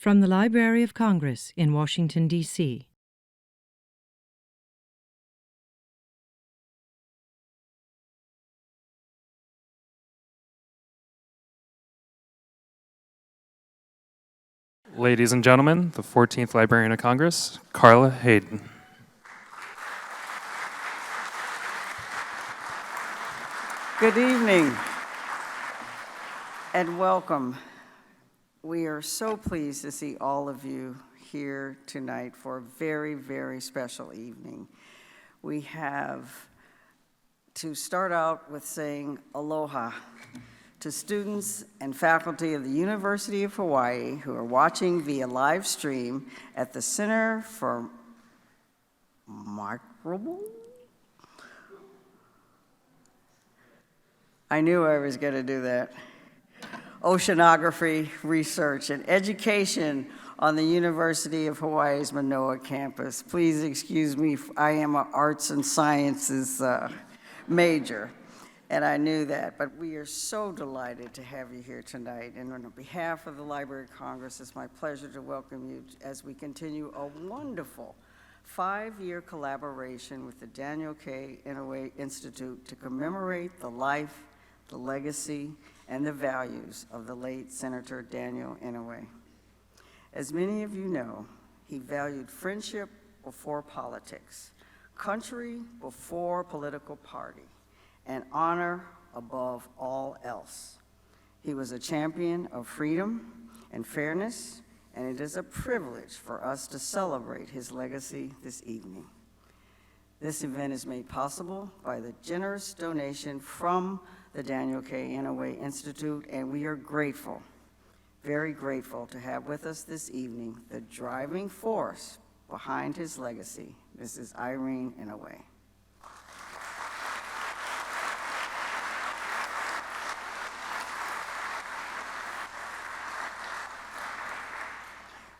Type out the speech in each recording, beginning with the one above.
From the Library of Congress in Washington, D.C. Ladies and gentlemen, the 14th Librarian of Congress, Carla Hayden. Good evening and welcome. We are so pleased to see all of you here tonight for a very, very special evening. We have to start out with saying aloha to students and faculty of the University of Hawaii who are watching via live stream at the Center for Microbial. I knew I was going to do that. Oceanography research and education on the University of Hawaii's Manoa campus. Please excuse me, I am an arts and sciences major, and I knew that, but we are so delighted to have you here tonight. And on behalf of the Library of Congress, it's my pleasure to welcome you as we continue a wonderful 5-year collaboration with the Daniel K. Inouye Institute to commemorate the life, the legacy, and the values of the late Senator Daniel Inouye. As many of you know, he valued friendship before politics, country before political party, and honor above all else. He was a champion of freedom and fairness, and it is a privilege for us to celebrate his legacy this evening. This event is made possible by the generous donation from the Daniel K. Inouye Institute, and we are grateful, very grateful to have with us this evening the driving force behind his legacy, Mrs. Irene Inouye.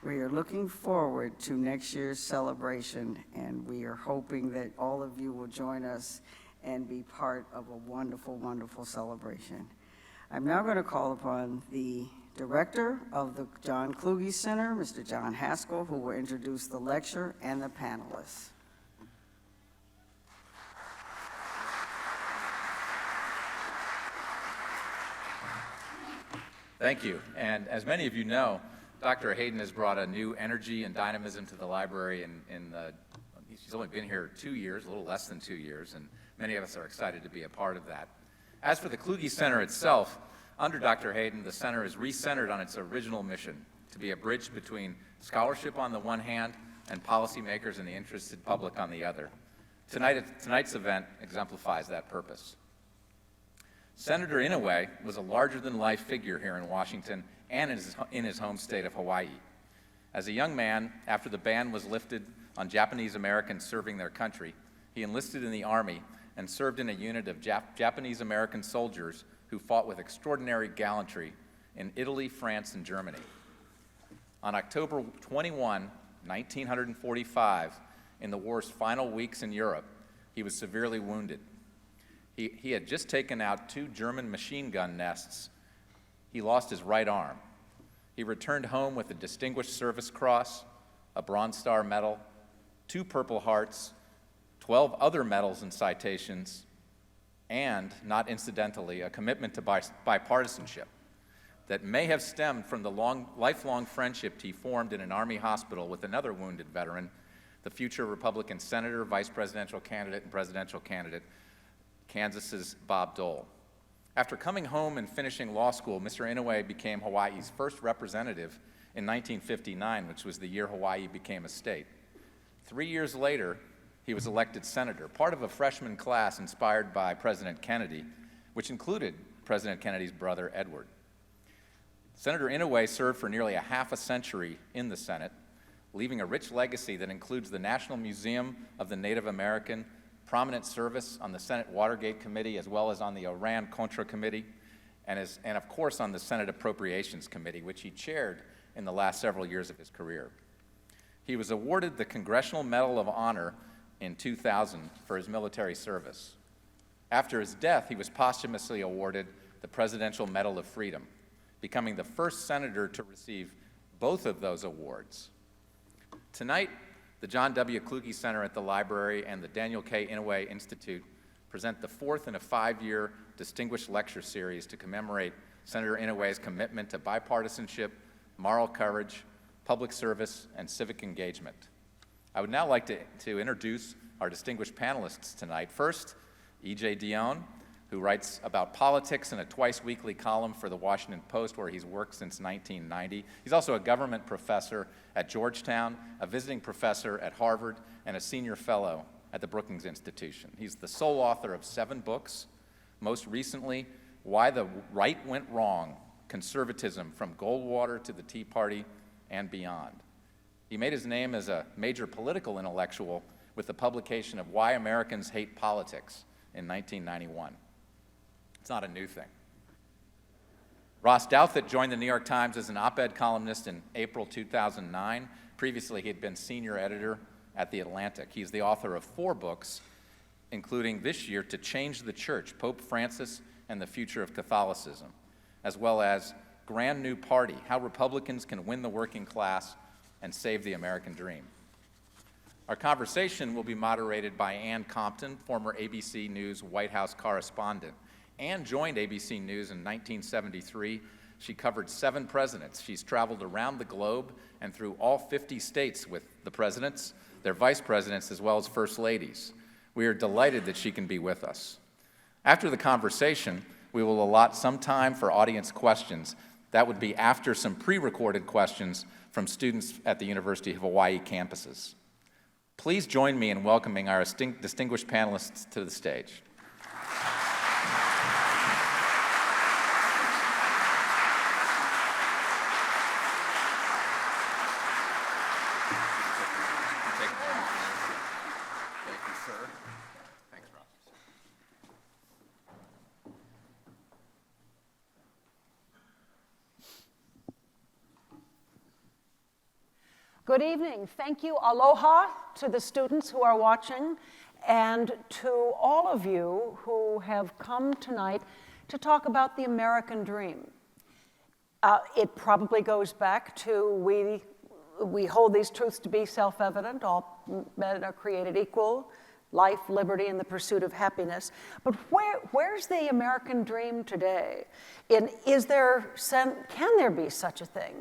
We are looking forward to next year's celebration, and we are hoping that all of you will join us and be part of a wonderful, wonderful celebration. I'm now going to call upon the director of the John Kluge Center, Mr. John Haskell, who will introduce the lecture and the panelists. Thank you. And as many of you know, Dr. Hayden has brought a new energy and dynamism to the library. She's only been here 2 years, a little less than 2 years, and many of us are excited to be a part of that. As for the Kluge Center itself, under Dr. Hayden, the center is recentered on its original mission, to be a bridge between scholarship on the one hand and policymakers and the interested public on the other. Tonight's event exemplifies that purpose. Senator Inouye was a larger-than-life figure here in Washington and in his home state of Hawaii. As a young man, after the ban was lifted on Japanese Americans serving their country, he enlisted in the Army and served in a unit of Japanese American soldiers who fought with extraordinary gallantry in Italy, France, and Germany. On October 21, 1945, in the war's final weeks in Europe, he was severely wounded. He had just taken out 2 German machine gun nests. He lost his right arm. He returned home with a Distinguished Service Cross, a Bronze Star Medal, 2 Purple Hearts, 12 other medals and citations, and, not incidentally, a commitment to bipartisanship that may have stemmed from the lifelong friendship he formed in an Army hospital with another wounded veteran, the future Republican senator, vice presidential candidate, and presidential candidate, Kansas's Bob Dole. After coming home and finishing law school, Mr. Inouye became Hawaii's first representative in 1959, which was the year Hawaii became a state. 3 years later, he was elected senator, part of a freshman class inspired by President Kennedy, which included President Kennedy's brother, Edward. Senator Inouye served for nearly a half a century in the Senate, leaving a rich legacy that includes the National Museum of the Native American, prominent service on the Senate Watergate Committee, as well as on the Iran-Contra Committee, and of course on the Senate Appropriations Committee, which he chaired in the last several years of his career. He was awarded the Congressional Medal of Honor in 2000 for his military service. After his death, he was posthumously awarded the Presidential Medal of Freedom, becoming the first senator to receive both of those awards. Tonight, the John W. Kluge Center at the library and the Daniel K. Inouye Institute present the fourth in a 5-year distinguished lecture series to commemorate Senator Inouye's commitment to bipartisanship, moral courage, public service, and civic engagement. I would now like to introduce our distinguished panelists tonight. First, E.J. Dionne, who writes about politics in a twice-weekly column for the Washington Post, where he's worked since 1990. He's also a government professor at Georgetown, a visiting professor at Harvard, and a senior fellow at the Brookings Institution. He's the sole author of 7 books, most recently, Why the Right Went Wrong, Conservatism from Goldwater to the Tea Party and Beyond. He made his name as a major political intellectual with the publication of Why Americans Hate Politics in 1991. It's not a new thing. Ross Douthat joined the New York Times as an op-ed columnist in April 2009. Previously, he had been senior editor at The Atlantic. He's the author of 4 books, including this year, To Change the Church, Pope Francis and the Future of Catholicism, as well as Grand New Party, How Republicans Can Win the Working Class and Save the American Dream. Our conversation will be moderated by Ann Compton, former ABC News White House correspondent. Ann joined ABC News in 1973. She covered 7 presidents. She's traveled around the globe and through all 50 states with the presidents, their vice presidents, as well as first ladies. We are delighted that she can be with us. After the conversation, we will allot some time for audience questions. That would be after some pre-recorded questions from students at the University of Hawaii campuses. Please join me in welcoming our distinguished panelists to the stage. Good evening. Thank you. Aloha to the students who are watching and to all of you who have come tonight to talk about the American dream. It probably goes back to we hold these truths to be self-evident. All men are created equal, life, liberty, and the pursuit of happiness. But where's the American dream today? Can there be such a thing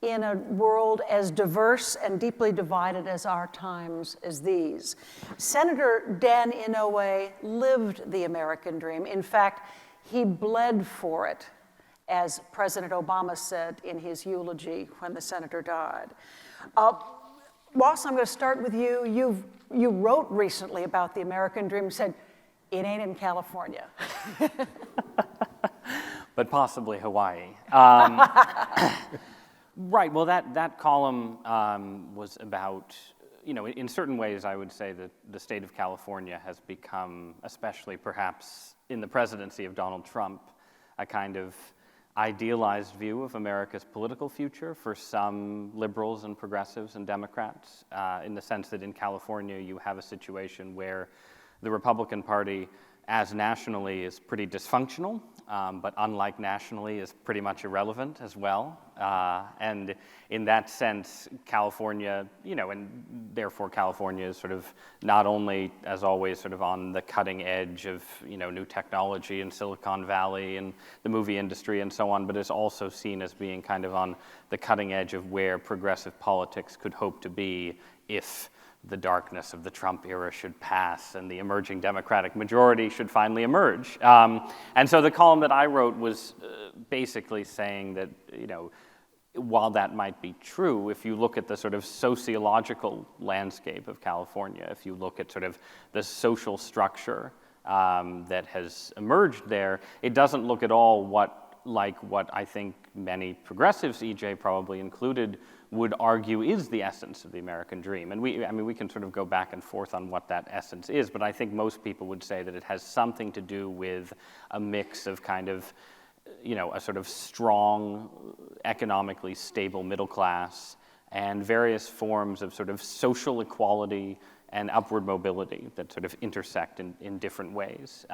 in a world as diverse and deeply divided as our times as these? Senator Dan Inouye lived the American dream. In fact, he bled for it, as President Obama said in his eulogy when the senator died. Ross, I'm going to start with you. You wrote recently about the American dream, said, it ain't in California. But possibly Hawaii. Right, well, that column was about, in certain ways, I would say that the state of California has become, especially perhaps in the presidency of Donald Trump, a kind of idealized view of America's political future for some liberals and progressives and Democrats, in the sense that in California you have a situation where the Republican Party, as nationally, is pretty dysfunctional, but unlike nationally, is pretty much irrelevant as well. And in that sense, California, and therefore California is sort of not only, as always, sort of on the cutting edge of, new technology in Silicon Valley and the movie industry and so on, but is also seen as being kind of on the cutting edge of where progressive politics could hope to be if the darkness of the Trump era should pass and the emerging Democratic majority should finally emerge. And so the column that I wrote was basically saying that, while that might be true, if you look at the sort of sociological landscape of California, if you look at sort of the social structure that has emerged there, it doesn't look at all like what I think many progressives, EJ probably included, would argue is the essence of the American dream. And we can sort of go back and forth on what that essence is, but I think most people would say that it has something to do with a mix of kind of, a sort of strong, economically stable middle class and various forms of sort of social equality and upward mobility that sort of intersect in different ways.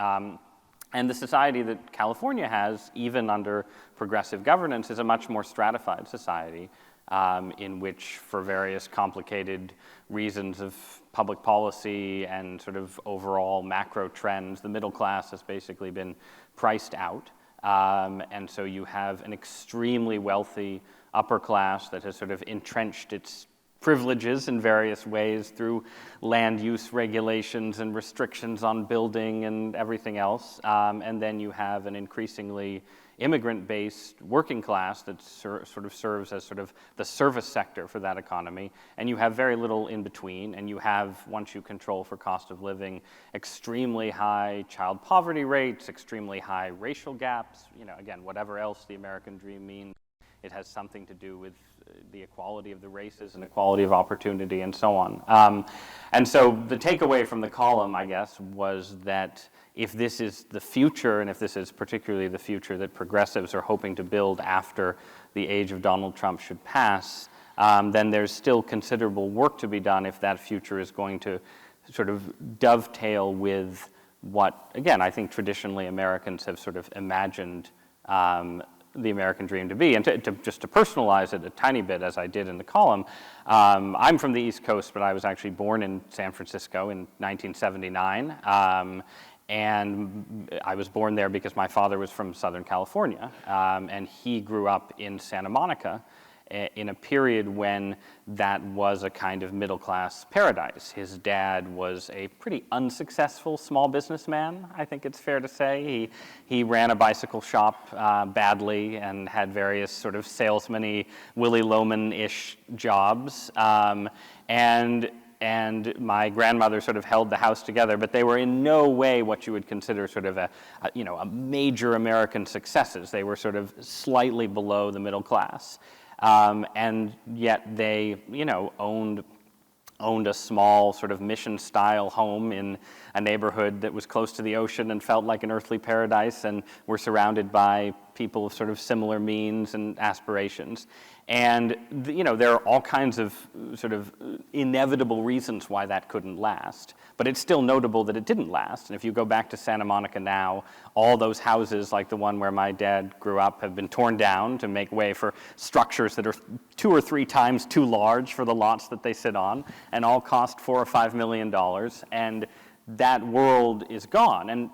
And the society that California has, even under progressive governance, is a much more stratified society in which, for various complicated reasons of public policy and sort of overall macro trends, the middle class has basically been priced out. And so you have an extremely wealthy upper class that has sort of entrenched its privileges in various ways through land use regulations and restrictions on building and everything else. And then you have an increasingly immigrant-based working class that sort of serves as sort of the service sector for that economy. And you have very little in between. And you have, once you control for cost of living, extremely high child poverty rates, extremely high racial gaps. You know, again, whatever else the American dream means, it has something to do with the equality of the races and equality of opportunity and so on. And so the takeaway from the column, I guess, was that if this is the future, and if this is particularly the future that progressives are hoping to build after the age of Donald Trump should pass, then there's still considerable work to be done if that future is going to sort of dovetail with what, again, I think traditionally Americans have sort of imagined the American dream to be. And just to personalize it a tiny bit, as I did in the column, I'm from the East Coast, but I was actually born in San Francisco in 1979. And I was born there because my father was from Southern California, and he grew up in Santa Monica in a period when that was a kind of middle-class paradise. His dad was a pretty unsuccessful small businessman, I think it's fair to say. He ran a bicycle shop badly and had various sort of salesman-y, Willy Loman-ish jobs. And my grandmother sort of held the house together, but they were in no way what you would consider sort of a major American successes. They were sort of slightly below the middle class. And yet they, owned a small sort of mission-style home in a neighborhood that was close to the ocean and felt like an earthly paradise, and were surrounded by people of sort of similar means and aspirations. And there are all kinds of sort of inevitable reasons why that couldn't last. But it's still notable that it didn't last. And if you go back to Santa Monica now, all those houses, like the one where my dad grew up, have been torn down to make way for structures that are 2 or 3 times too large for the lots that they sit on, and all cost $4 or $5 million. And that world is gone. And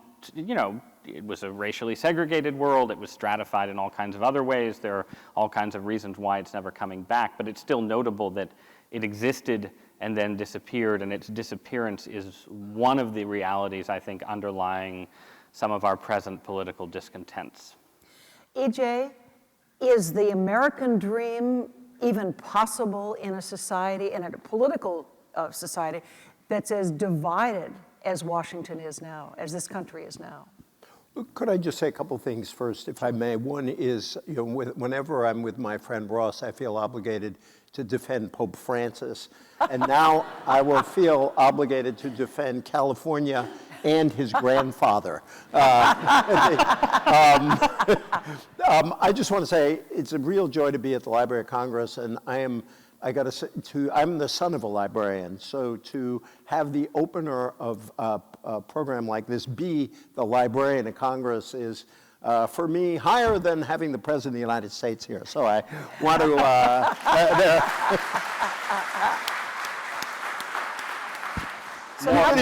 it was a racially segregated world. It was stratified in all kinds of other ways. There are all kinds of reasons why it's never coming back, but it's still notable that it existed and then disappeared, and its disappearance is one of the realities, I think, underlying some of our present political discontents. EJ, is the American dream even possible in a society, in a political society, that's as divided as Washington is now, as this country is now? Could I just say a couple things first, if I may? One is, whenever I'm with my friend Ross, I feel obligated to defend Pope Francis. And now I will feel obligated to defend California and his grandfather. I just want to say it's a real joy to be at the Library of Congress, and I'm the son of a librarian, so to have the opener of a program like this be the Librarian of Congress is, for me, higher than having the President of the United States here. So I want to...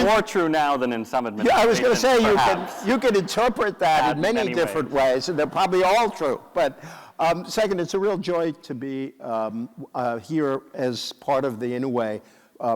More true now than in some administrations. Yeah, I was going to say, you can interpret that in many different ways, and they're probably all true. But second, it's a real joy to be here as part of the Inouye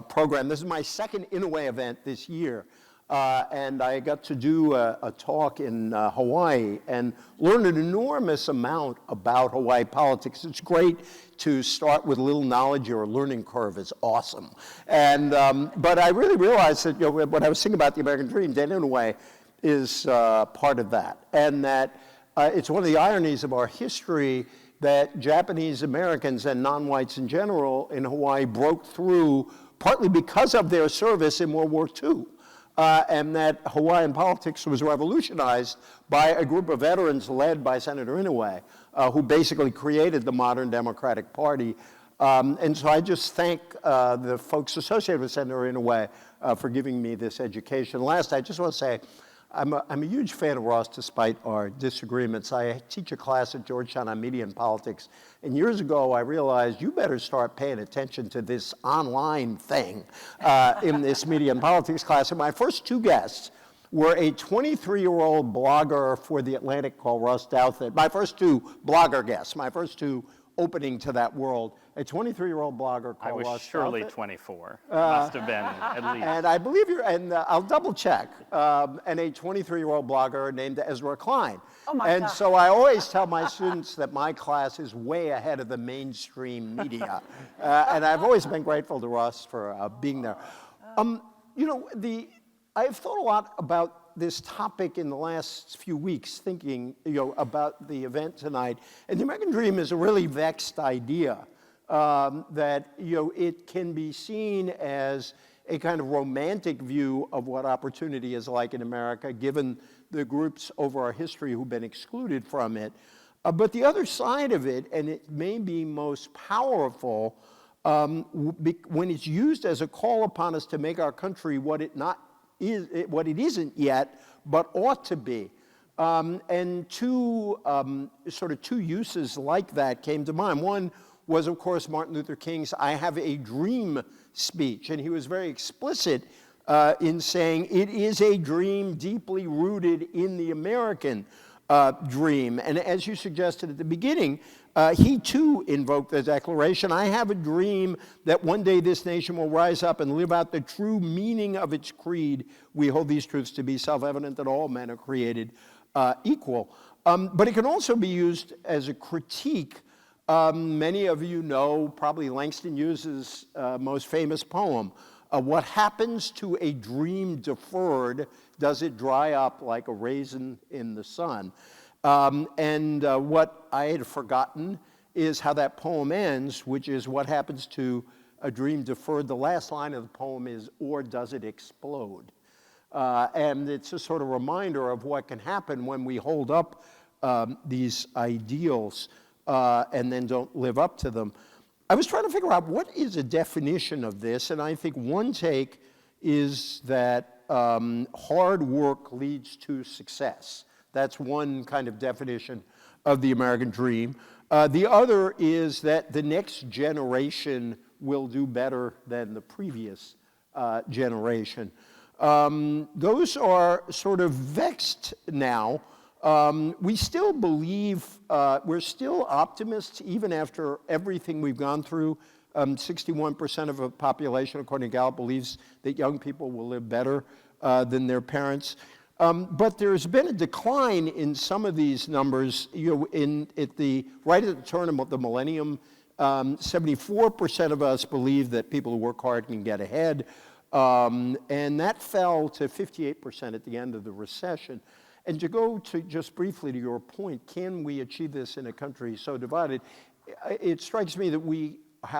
program. This is my second Inouye event this year. And I got to do a talk in Hawaii and learn an enormous amount about Hawaii politics. It's great to start with a little knowledge. Your learning curve is awesome. And but I really realized that when I was thinking about the American dream, that Inouye is part of that, and that it's one of the ironies of our history that Japanese Americans and non-whites in general in Hawaii broke through partly because of their service in World War II. And that Hawaiian politics was revolutionized by a group of veterans led by Senator Inouye, who basically created the modern Democratic Party. And so I just thank the folks associated with Senator Inouye for giving me this education. Last, I just want to say, I'm a huge fan of Ross despite our disagreements. I teach a class at Georgetown on media and politics, and years ago I realized you better start paying attention to this online thing in this media and politics class. And my first two guests were a 23-year-old blogger for The Atlantic called Ross Douthat. My first two blogger guests, my first two opening to that world, a 23-year-old blogger called I was Ross surely Douthat. 24. Must have been at least. And I believe you're, and I'll double check, and a 23-year-old blogger named Ezra Klein. Oh my and God. so I always tell my students that my class is way ahead of the mainstream media. And I've always been grateful to Ross for being there. I've thought a lot about this topic in the last few weeks, thinking about the event tonight. And the American dream is a really vexed idea. That it can be seen as a kind of romantic view of what opportunity is like in America, given the groups over our history who've been excluded from it. But the other side of it, and it may be most powerful, when it's used as a call upon us to make our country what it isn't yet, but ought to be. And two uses like that came to mind. One was, of course, Martin Luther King's "I Have a Dream" speech. And he was very explicit in saying it is a dream deeply rooted in the American dream. And as you suggested at the beginning, he too invoked the Declaration. I have a dream that one day this nation will rise up and live out the true meaning of its creed. We hold these truths to be self-evident that all men are created equal. But it can also be used as a critique. Many of you know probably Langston Hughes's most famous poem, "What happens to a dream deferred? Does it dry up like a raisin in the sun?" What I had forgotten is how that poem ends, which is what happens to a dream deferred. The last line of the poem is, "Or does it explode?" And it's a sort of reminder of what can happen when we hold up these ideals and then don't live up to them. I was trying to figure out what is a definition of this, and I think one take is that hard work leads to success. That's one kind of definition of the American dream. The other is that the next generation will do better than the previous generation. Those are sort of vexed now. We still believe, we're still optimists even after everything we've gone through. 61% of the population, according to Gallup, believes that young people will live better than their parents. But there's been a decline in some of these numbers. Right at the turn of the millennium, 74% of us believe that people who work hard can get ahead. And that fell to 58% at the end of the recession. And to go to just briefly to your point, can we achieve this in a country so divided? It strikes me that we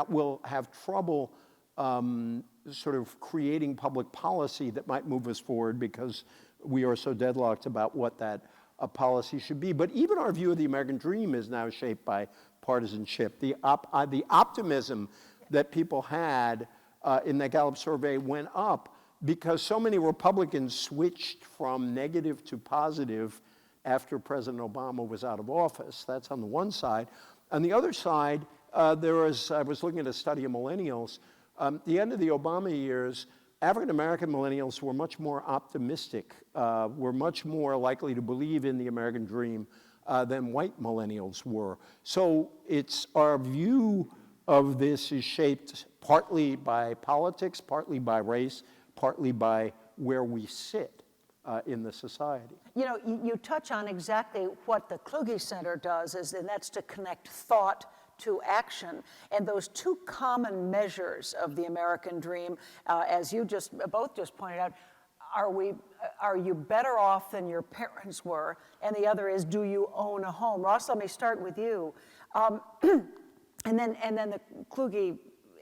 will have trouble sort of creating public policy that might move us forward because we are so deadlocked about what that policy should be. But even our view of the American dream is now shaped by partisanship. The optimism that people had in the Gallup survey went up because so many Republicans switched from negative to positive after President Obama was out of office. That's on the one side. On the other side, I was looking at a study of millennials. At the end of the Obama years, African-American millennials were much more optimistic, were much more likely to believe in the American dream than white millennials were. So it's our view of this is shaped partly by politics, partly by race, partly by where we sit in the society. You touch on exactly what the Kluge Center does, and that's to connect thought to action. And those two common measures of the American dream, as you both just pointed out, are you better off than your parents were? And the other is, do you own a home? Ross, let me start with you. And then the Kluge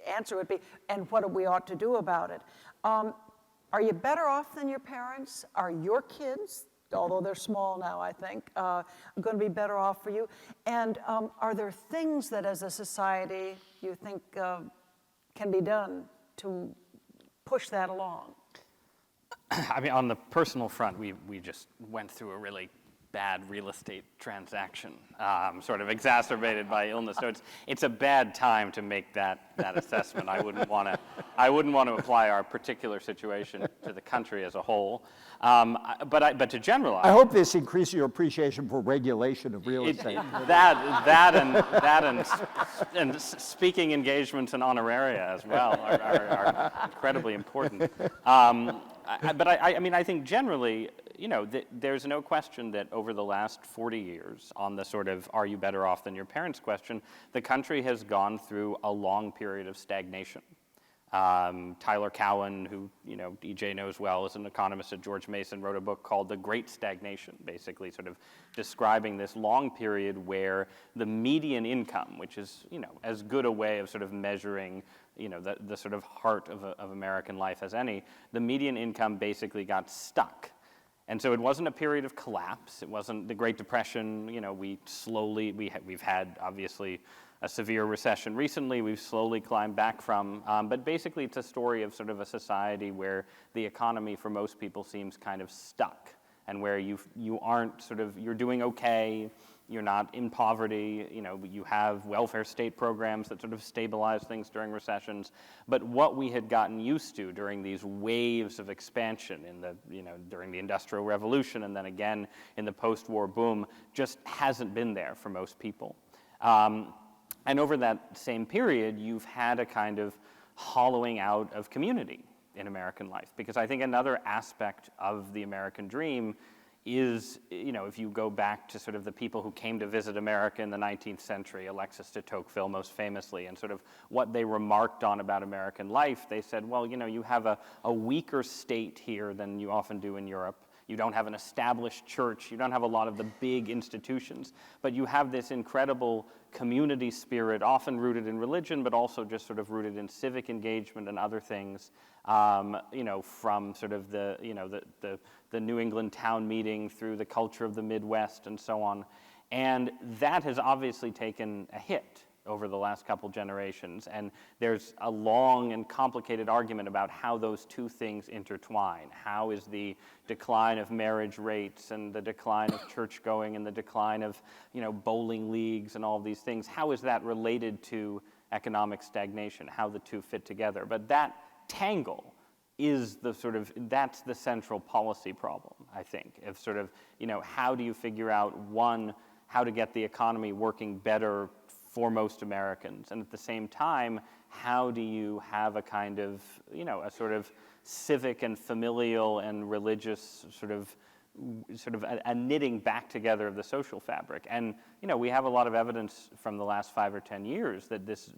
answer would be, and what we ought to do about it. Are you better off than your parents? Are your kids, although they're small now, I think, going to be better off for you? And are there things that as a society you think can be done to push that along? I mean, on the personal front, we just went through a really bad real estate transaction, sort of exacerbated by illness. So it's a bad time to make that assessment. I wouldn't want to apply our particular situation to the country as a whole. But to generalize, I hope this increases your appreciation for regulation of real estate. And speaking engagements and honoraria as well are incredibly important. I mean, I think generally, there's no question that over the last 40 years, on the sort of "are you better off than your parents" question, the country has gone through a long period of stagnation. Tyler Cowen, who EJ knows well, is an economist at George Mason, wrote a book called The Great Stagnation, basically sort of describing this long period where the median income, which is as good a way of sort of measuring the sort of heart of American life as any, the median income basically got stuck. And so it wasn't a period of collapse. It wasn't the Great Depression. We've had obviously a severe recession recently. We've slowly climbed back from, but basically it's a story of sort of a society where the economy for most people seems kind of stuck, and where you aren't sort of, you're doing okay. You're not in poverty, you have welfare state programs that sort of stabilize things during recessions. But what we had gotten used to during these waves of expansion during the Industrial Revolution and then again in the post-war boom just hasn't been there for most people. And over that same period, you've had a kind of hollowing out of community in American life. Because I think another aspect of the American dream is, if you go back to sort of the people who came to visit America in the 19th century, Alexis de Tocqueville most famously, and sort of what they remarked on about American life, they said, well, you have a weaker state here than you often do in Europe. You don't have an established church. You don't have a lot of the big institutions. But you have this incredible community spirit, often rooted in religion, but also just sort of rooted in civic engagement and other things, from sort of the New England town meeting through the culture of the Midwest and so on. And that has obviously taken a hit over the last couple generations. And there's a long and complicated argument about how those two things intertwine. How is the decline of marriage rates and the decline of church going and the decline of, bowling leagues and all of these things, how is that related to economic stagnation, how the two fit together? But that tangle is that's the central policy problem, I think, of sort of, how do you figure out, one, how to get the economy working better for most Americans, and at the same time, how do you have a kind of, a sort of civic and familial and religious sort of a knitting back together of the social fabric? And, we have a lot of evidence from the last 5 or 10 years that this,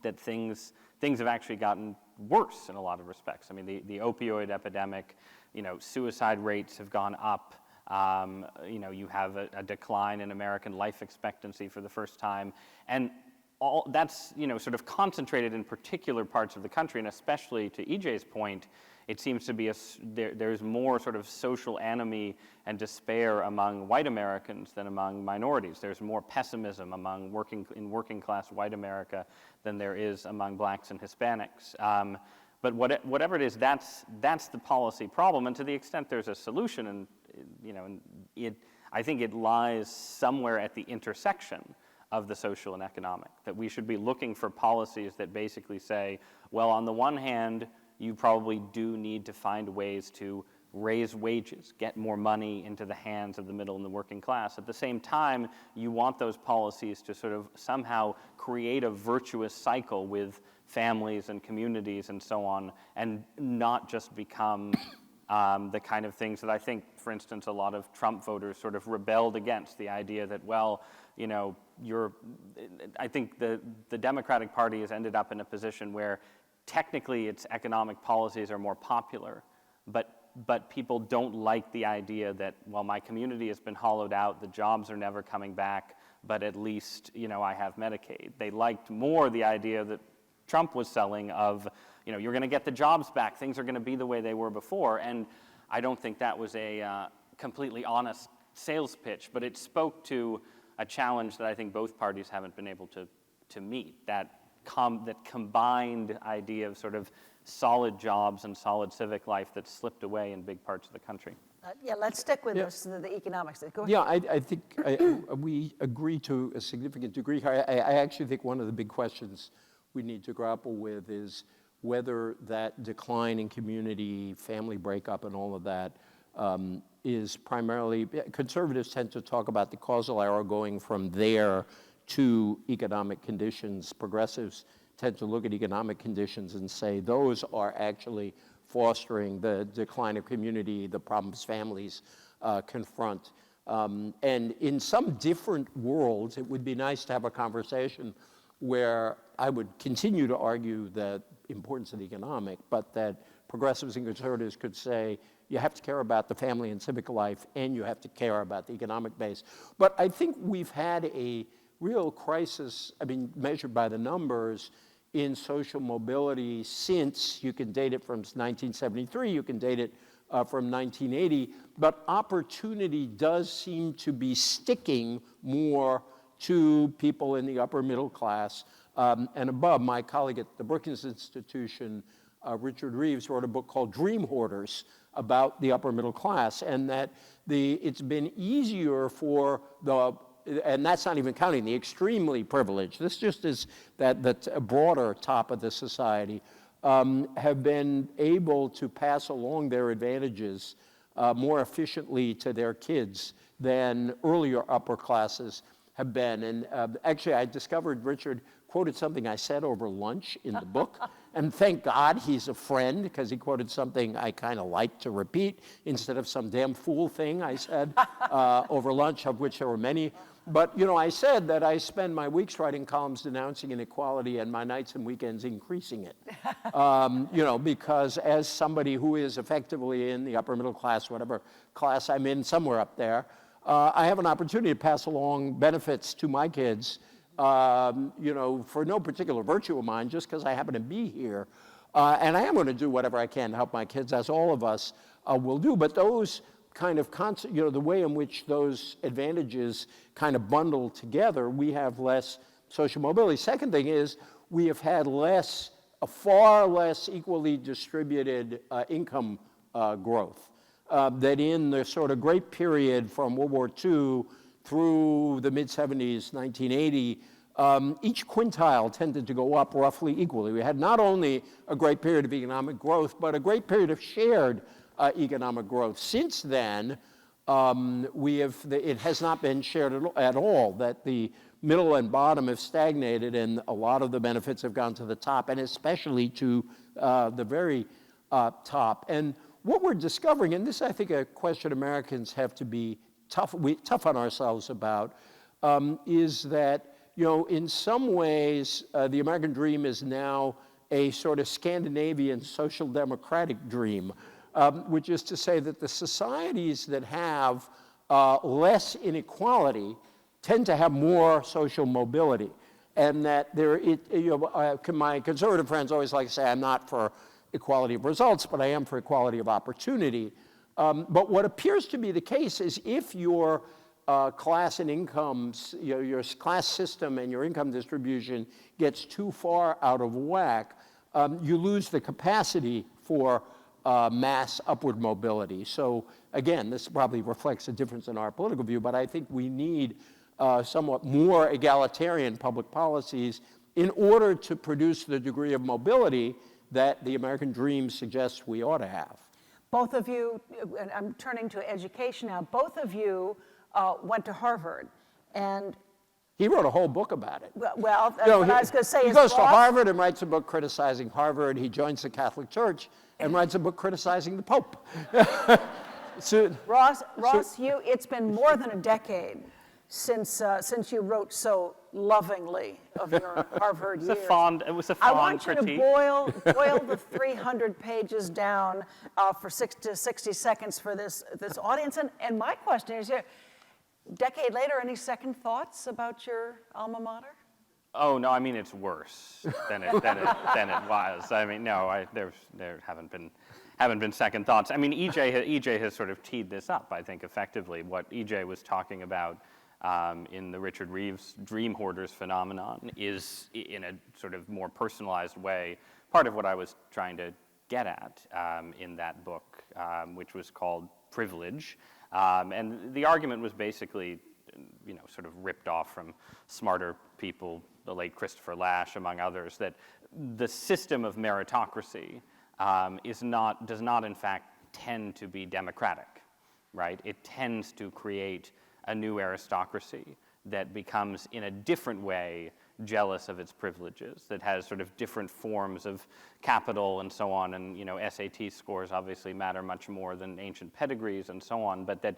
that things have actually gotten worse in a lot of respects. I mean, the opioid epidemic, suicide rates have gone up. You have a decline in American life expectancy for the first time, and all that's sort of concentrated in particular parts of the country, and especially to EJ's point, it seems to be there's more sort of social anomie and despair among white Americans than among minorities. There's more pessimism among working class white America than there is among blacks and Hispanics. But whatever it is, that's the policy problem, and to the extent there's a solution, and I think it lies somewhere at the intersection of the social and economic, that we should be looking for policies that basically say, well, on the one hand, you probably do need to find ways to raise wages, get more money into the hands of the middle and the working class. At the same time, you want those policies to sort of somehow create a virtuous cycle with families and communities and so on, and not just become the kind of things that I think, for instance, a lot of Trump voters sort of rebelled against, the idea that, well, I think the Democratic Party has ended up in a position where technically its economic policies are more popular, but people don't like the idea that, well, my community has been hollowed out, the jobs are never coming back, but at least, I have Medicaid. They liked more the idea that Trump was selling of, you're going to get the jobs back, things are going to be the way they were before, and I don't think that was a completely honest sales pitch, but it spoke to a challenge that I think both parties haven't been able to meet, that combined idea of sort of solid jobs and solid civic life that's slipped away in big parts of the country. Yeah, let's stick with this, the economics. Go ahead. Yeah, I think we agree to a significant degree. I actually think one of the big questions we need to grapple with is whether that decline in community, family breakup, and all of that is primarily, conservatives tend to talk about the causal arrow going from there to economic conditions. Progressives tend to look at economic conditions and say those are actually fostering the decline of community, the problems families confront. And in some different worlds, it would be nice to have a conversation where I would continue to argue the importance of the economic, but that progressives and conservatives could say, you have to care about the family and civic life, and you have to care about the economic base. But I think we've had a real crisis, I mean, measured by the numbers, in social mobility since, you can date it from 1973, you can date it from 1980, but opportunity does seem to be sticking more to people in the upper middle class and above. My colleague at the Brookings Institution, Richard Reeves, wrote a book called Dream Hoarders about the upper middle class, and that it's been easier for the, and that's not even counting the extremely privileged, this just is that broader top of the society, have been able to pass along their advantages more efficiently to their kids than earlier upper classes have been. And actually, I discovered Richard quoted something I said over lunch in the book, and thank God he's a friend, because he quoted something I kind of like to repeat instead of some damn fool thing I said over lunch, of which there were many. But, you know, I said that I spend my weeks writing columns denouncing inequality and my nights and weekends increasing it. You know, because as somebody who is effectively in the upper middle class, whatever class I'm in, somewhere up there, I have an opportunity to pass along benefits to my kids, you know, for no particular virtue of mine, just because I happen to be here. And I am going to do whatever I can to help my kids, as all of us will do. But those kind of, you know, the way in which those advantages kind of bundle together, we have less social mobility. Second thing is we have had a far less equally distributed income growth. That in the sort of great period from World War II through the mid-70s, 1980, each quintile tended to go up roughly equally. We had not only a great period of economic growth, but a great period of shared economic growth. Since then, it has not been shared at all, that the middle and bottom have stagnated, and a lot of the benefits have gone to the top, and especially to the very top. And what we're discovering, and this I think a question Americans have to be tough on ourselves about, is that, you know, in some ways, the American dream is now a sort of Scandinavian social democratic dream, which is to say that the societies that have less inequality tend to have more social mobility. And that my conservative friends always like to say, I'm not for equality of results, but I am for equality of opportunity. But what appears to be the case is if your class and incomes, your class system and your income distribution gets too far out of whack, you lose the capacity for mass upward mobility. So again, this probably reflects a difference in our political view, but I think we need somewhat more egalitarian public policies in order to produce the degree of mobility that the American dream suggests we ought to have. Both of you, and I'm turning to education now, both of you went to Harvard, and he wrote a whole book about it. well, that's what I was going to say. He goes to Harvard and writes a book criticizing Harvard. He joins the Catholic Church and writes a book criticizing the Pope. Ross, it's been more than a decade since you wrote so lovingly of your Harvard years. It was a fond I want critique. you to boil the 300 pages down for 60 seconds for this audience. And my question is, decade later, any second thoughts about your alma mater? Oh no, I mean it's worse than it was. I mean there haven't been second thoughts. I mean EJ has sort of teed this up, I think, effectively. What EJ was talking about in the Richard Reeves dream hoarders phenomenon is, in a sort of more personalized way, part of what I was trying to get at in that book, which was called Privilege. And the argument was basically, sort of ripped off from smarter people, the late Christopher Lasch, among others, that the system of meritocracy does not in fact tend to be democratic, right? It tends to create a new aristocracy that becomes, in a different way, jealous of its privileges, that has sort of different forms of capital and so on, and SAT scores obviously matter much more than ancient pedigrees and so on, but that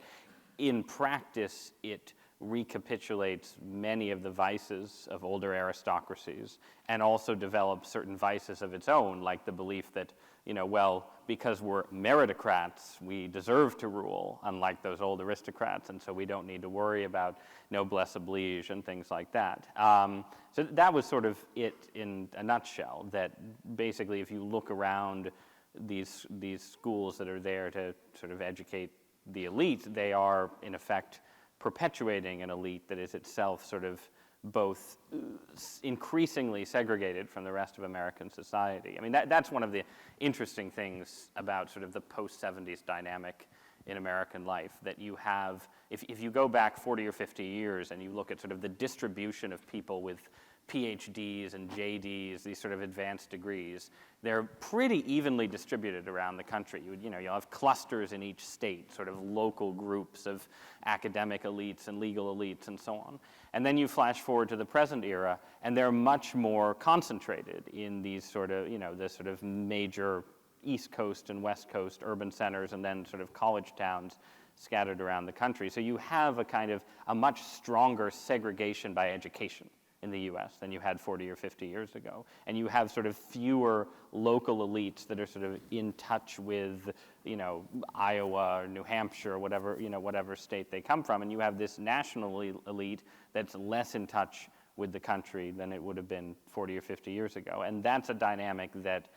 in practice it recapitulates many of the vices of older aristocracies and also develops certain vices of its own, like the belief that, because we're meritocrats, we deserve to rule, unlike those old aristocrats, and so we don't need to worry about noblesse oblige and things like that. So that was sort of it in a nutshell, that basically if you look around these schools that are there to sort of educate the elite, they are, in effect, perpetuating an elite that is itself sort of both increasingly segregated from the rest of American society. I mean, that's one of the interesting things about sort of the post-70s dynamic in American life, that you have, if you go back 40 or 50 years and you look at sort of the distribution of people with PhDs and JDs, these sort of advanced degrees, they're pretty evenly distributed around the country. You'll have clusters in each state, sort of local groups of academic elites and legal elites and so on. And then you flash forward to the present era, and they're much more concentrated in these sort of, the sort of major East Coast and West Coast urban centers, and then sort of college towns scattered around the country. So you have a much stronger segregation by education in the US than you had 40 or 50 years ago. And you have sort of fewer local elites that are sort of in touch with, Iowa or New Hampshire or whatever state they come from. And you have this national elite that's less in touch with the country than it would have been 40 or 50 years ago. And that's a dynamic that,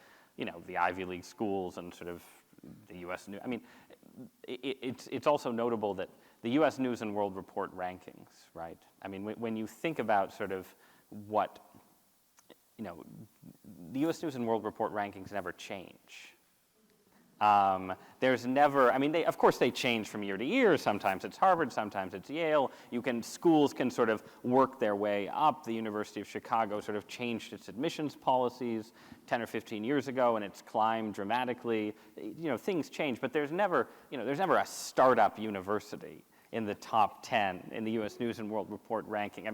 the Ivy League schools and sort of the US News, it's also notable that the US News and World Report rankings, right? I mean, when you think about sort of what, the US News and World Report rankings never change. There's never, of course they change from year to year. Sometimes it's Harvard, sometimes it's Yale. Schools can sort of work their way up. The University of Chicago sort of changed its admissions policies 10 or 15 years ago, and it's climbed dramatically. Things change, but there's never a startup university in the top 10 in the US News and World Report ranking.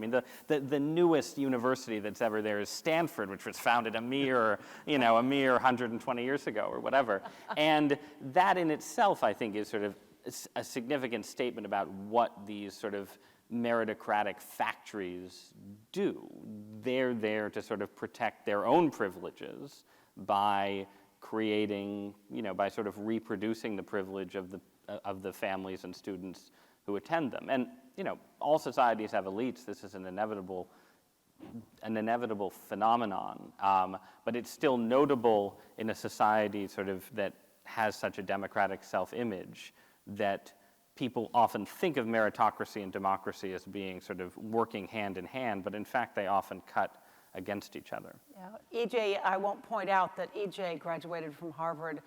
The newest university that's ever there is Stanford, which was founded a mere 120 years ago or whatever. And that in itself, I think, is sort of a significant statement about what these sort of meritocratic factories do. They're there to sort of protect their own privileges by creating, by sort of reproducing the privilege of the families and students who attend them. And, all societies have elites. This is an inevitable phenomenon. But it's still notable in a society sort of that has such a democratic self-image that people often think of meritocracy and democracy as being sort of working hand in hand, but in fact they often cut against each other. Yeah. EJ, I won't point out that EJ graduated from Harvard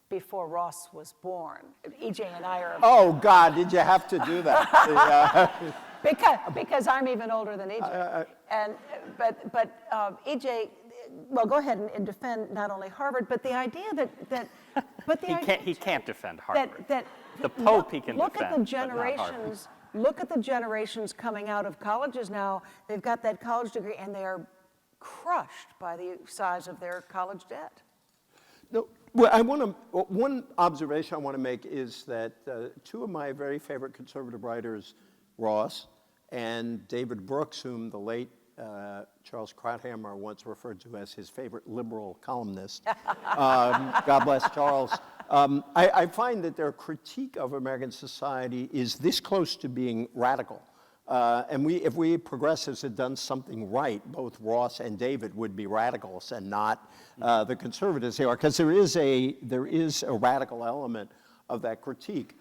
before Ross was born. EJ and I are... Oh, God, did you have to do that? Because I'm even older than EJ. But EJ, well, go ahead and defend not only Harvard, but the idea that he can't defend Harvard. That the Pope he can look defend, at the generations. Look at the generations coming out of colleges now. They've got that college degree, and they are crushed by the size of their college debt. No, well, one observation I want to make is that two of my very favorite conservative writers, Ross and David Brooks, whom the late Charles Krauthammer once referred to as his favorite liberal columnist, God bless Charles, I find that their critique of American society is this close to being radical. And if we progressives had done something right, both Ross and David would be radicals and not the conservatives they are, because there is a radical element of that critique.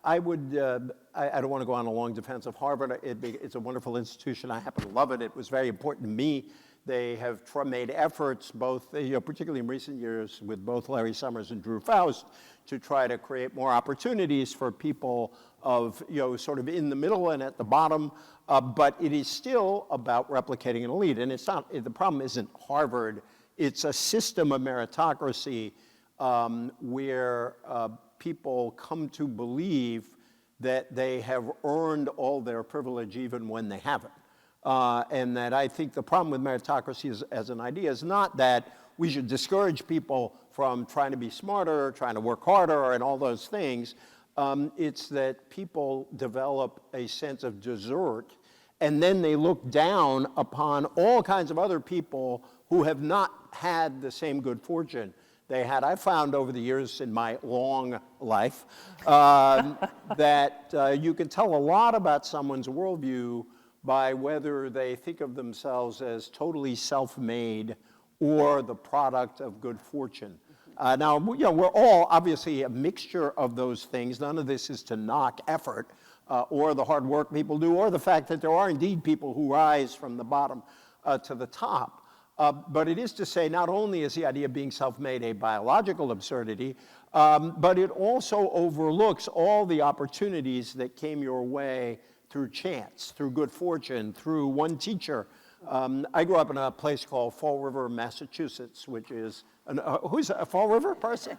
I would, I don't want to go on a long defense of Harvard. It's a wonderful institution. I happen to love it. It was very important to me. They have made efforts, both, particularly in recent years, with both Larry Summers and Drew Faust, to try to create more opportunities for people of, sort of in the middle and at the bottom. But it is still about replicating an elite. And it's not, the problem isn't Harvard. It's a system of meritocracy where people come to believe that they have earned all their privilege even when they haven't. And that I think the problem with meritocracy as an idea is not that we should discourage people from trying to be smarter, trying to work harder, and all those things. It's that people develop a sense of desert, and then they look down upon all kinds of other people who have not had the same good fortune they had. I found over the years in my long life that you can tell a lot about someone's worldview by whether they think of themselves as totally self-made or the product of good fortune. Now, we're all obviously a mixture of those things. None of this is to knock effort or the hard work people do, or the fact that there are indeed people who rise from the bottom to the top. But it is to say, not only is the idea of being self-made a biological absurdity, but it also overlooks all the opportunities that came your way through chance, through good fortune, through one teacher. I grew up in a place called Fall River, Massachusetts, which is, who's a Fall River person?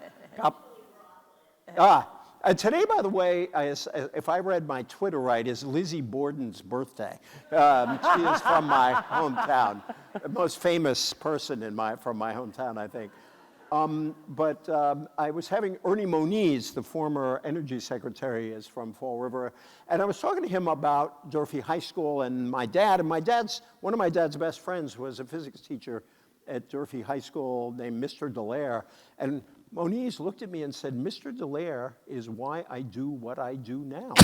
Today, by the way, if I read my Twitter right, is Lizzie Borden's birthday. She is from my hometown, the most famous person from my hometown, I think. But I was having Ernie Moniz, the former energy secretary, is from Fall River, and I was talking to him about Durfee High School and my dad. And one of my dad's best friends was a physics teacher at Durfee High School named Mr. Dallaire. And Moniz looked at me and said, "Mr. Dallaire is why I do what I do now."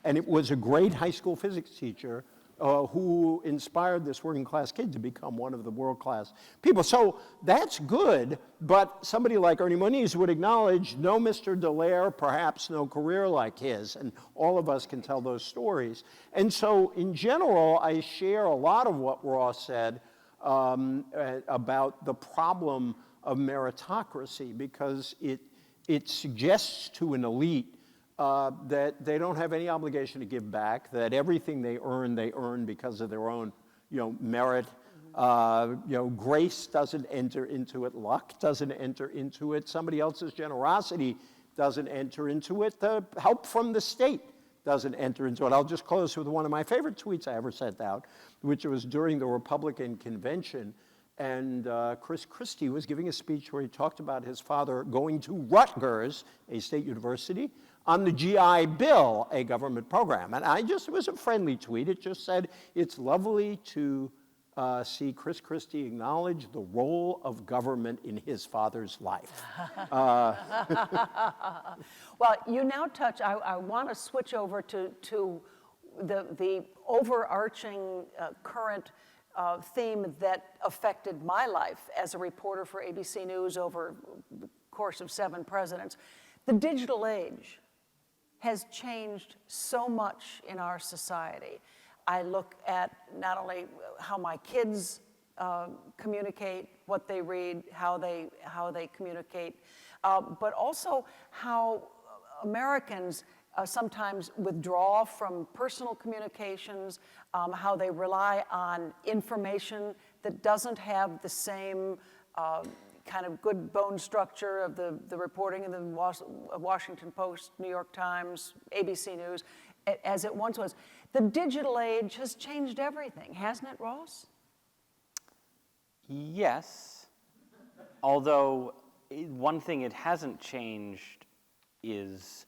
And it was a great high school physics teacher who inspired this working class kid to become one of the world-class people. So that's good, but somebody like Ernie Moniz would acknowledge no Mr. Dallaire, perhaps no career like his, and all of us can tell those stories. And so in general, I share a lot of what Ross said about the problem of meritocracy, because it suggests to an elite that they don't have any obligation to give back, that everything they earn because of their own, merit. Grace doesn't enter into it, luck doesn't enter into it, somebody else's generosity doesn't enter into it, the help from the state doesn't enter into it. I'll just close with one of my favorite tweets I ever sent out, which was during the Republican convention. And Chris Christie was giving a speech where he talked about his father going to Rutgers, a state university, on the GI Bill, a government program. And it was a friendly tweet. It just said, it's lovely to see Chris Christie acknowledge the role of government in his father's life. Well, you now touch, I want to switch over to the overarching current theme that affected my life as a reporter for ABC News over the course of 7 presidents. The digital age has changed so much in our society. I look at not only how my kids communicate, what they read, how they communicate, but also how Americans sometimes withdraw from personal communications, how they rely on information that doesn't have the same kind of good bone structure of the reporting in the Washington Post, New York Times, ABC News, as it once was. The digital age has changed everything, hasn't it, Ross? Yes, although one thing it hasn't changed is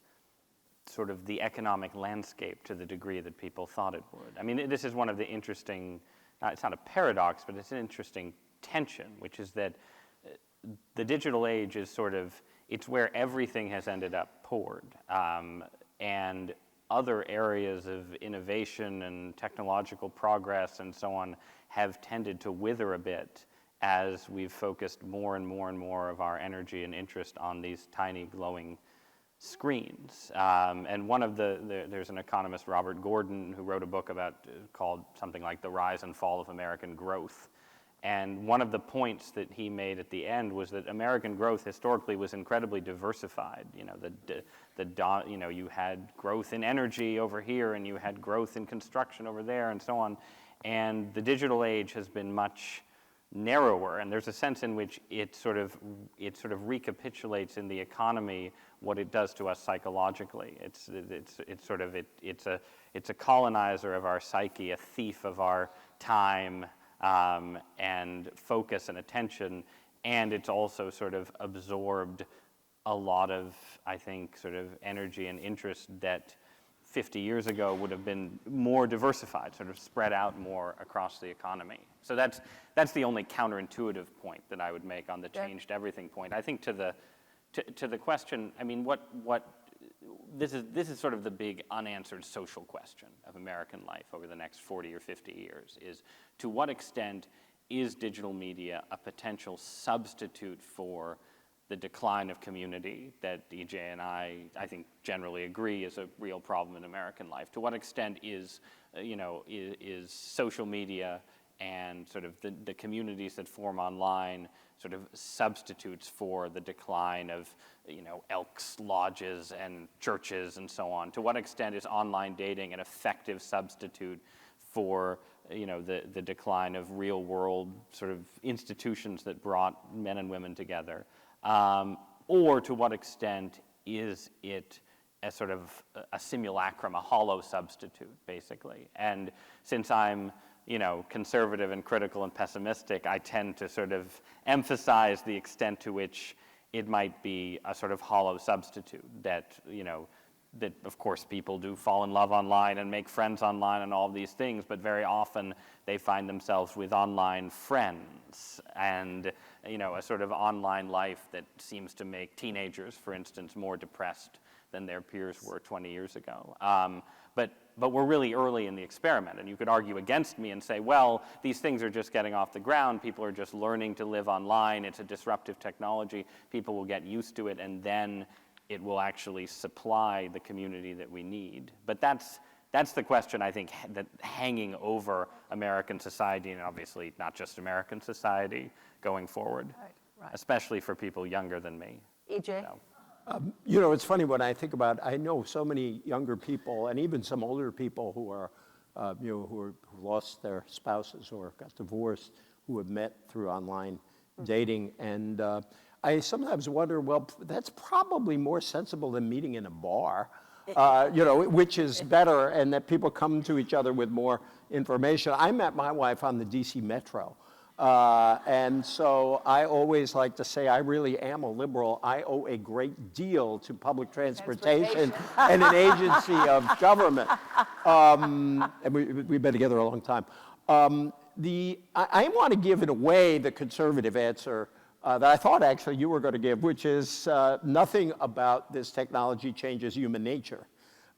sort of the economic landscape to the degree that people thought it would. I mean, this is one of the interesting, it's not a paradox, but it's an interesting tension, which is that the digital age is sort of, it's where everything has ended up poured. And other areas of innovation and technological progress and so on have tended to wither a bit as we've focused more and more and more of our energy and interest on these tiny glowing screens. And one of there's an economist, Robert Gordon, who wrote a book called something like The Rise and Fall of American Growth. And one of the points that he made at the end was that American growth historically was incredibly diversified. You know, you had growth in energy over here, and you had growth in construction over there, and so on. And the digital age has been much narrower, and there's a sense in which it sort of recapitulates in the economy what it does to us psychologically. It's a colonizer of our psyche, a thief of our time and focus and attention, and it's also sort of absorbed a lot of, I think, sort of energy and interest that 50 years ago would have been more diversified, sort of spread out more across the economy. So that's the only counterintuitive point that I would make on the changed everything point. I think to the question, I mean, this is sort of the big unanswered social question of American life over the next 40 or 50 years, is to what extent is digital media a potential substitute for the decline of community that EJ and I think generally agree is a real problem in American life? To what extent is social media and sort of the communities that form online sort of substitutes for the decline of, Elks Lodges and churches and so on? To what extent is online dating an effective substitute for, the decline of real world sort of institutions that brought men and women together? Or to what extent is it a sort of a simulacrum, a hollow substitute, basically? And since I'm, conservative and critical and pessimistic, I tend to sort of emphasize the extent to which it might be a sort of hollow substitute, that, that of course people do fall in love online and make friends online and all of these things, but very often they find themselves with online friends and, a sort of online life that seems to make teenagers, for instance, more depressed than their peers were 20 years ago. But we're really early in the experiment, and you could argue against me and say, well, these things are just getting off the ground. People are just learning to live online. It's a disruptive technology. People will get used to it, and then it will actually supply the community that we need. But that's the question, I think, that hanging over American society, and obviously not just American society, going forward, Right. especially for people younger than me. EJ? So. It's funny when I think about, I know so many younger people and even some older people who are, who lost their spouses or got divorced, who have met through online dating. And I sometimes wonder, well, that's probably more sensible than meeting in a bar, which is better, and that people come to each other with more information. I met my wife on the DC Metro. And so I always like to say I really am a liberal. I owe a great deal to public transportation and an agency of government. And we've been together a long time. I want to give, in a way, the conservative answer that I thought actually you were going to give, which is nothing about this technology changes human nature.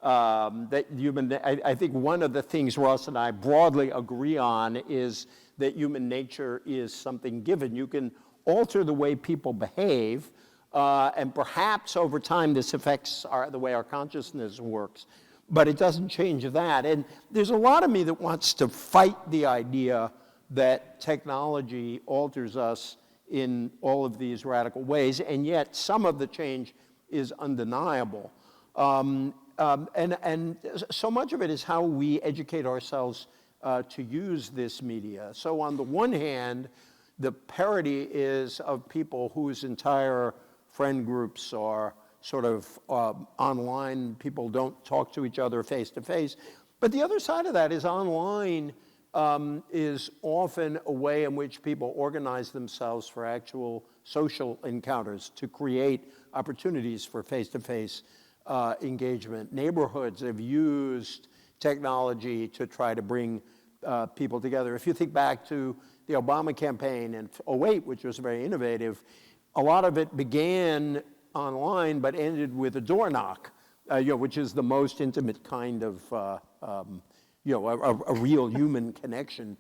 I think one of the things Ross and I broadly agree on is that human nature is something given. You can alter the way people behave, and perhaps over time this affects the way our consciousness works, but it doesn't change that. And there's a lot of me that wants to fight the idea that technology alters us in all of these radical ways, and yet some of the change is undeniable. And so much of it is how we educate ourselves to use this media. So on the one hand, the parity is of people whose entire friend groups are sort of online. People don't talk to each other face to face. But the other side of that is online is often a way in which people organize themselves for actual social encounters to create opportunities for face-to-face engagement. Neighborhoods have used technology to try to bring people together. If you think back to the Obama campaign in 2008, which was very innovative, a lot of it began online but ended with a door knock, which is the most intimate kind of a real human connection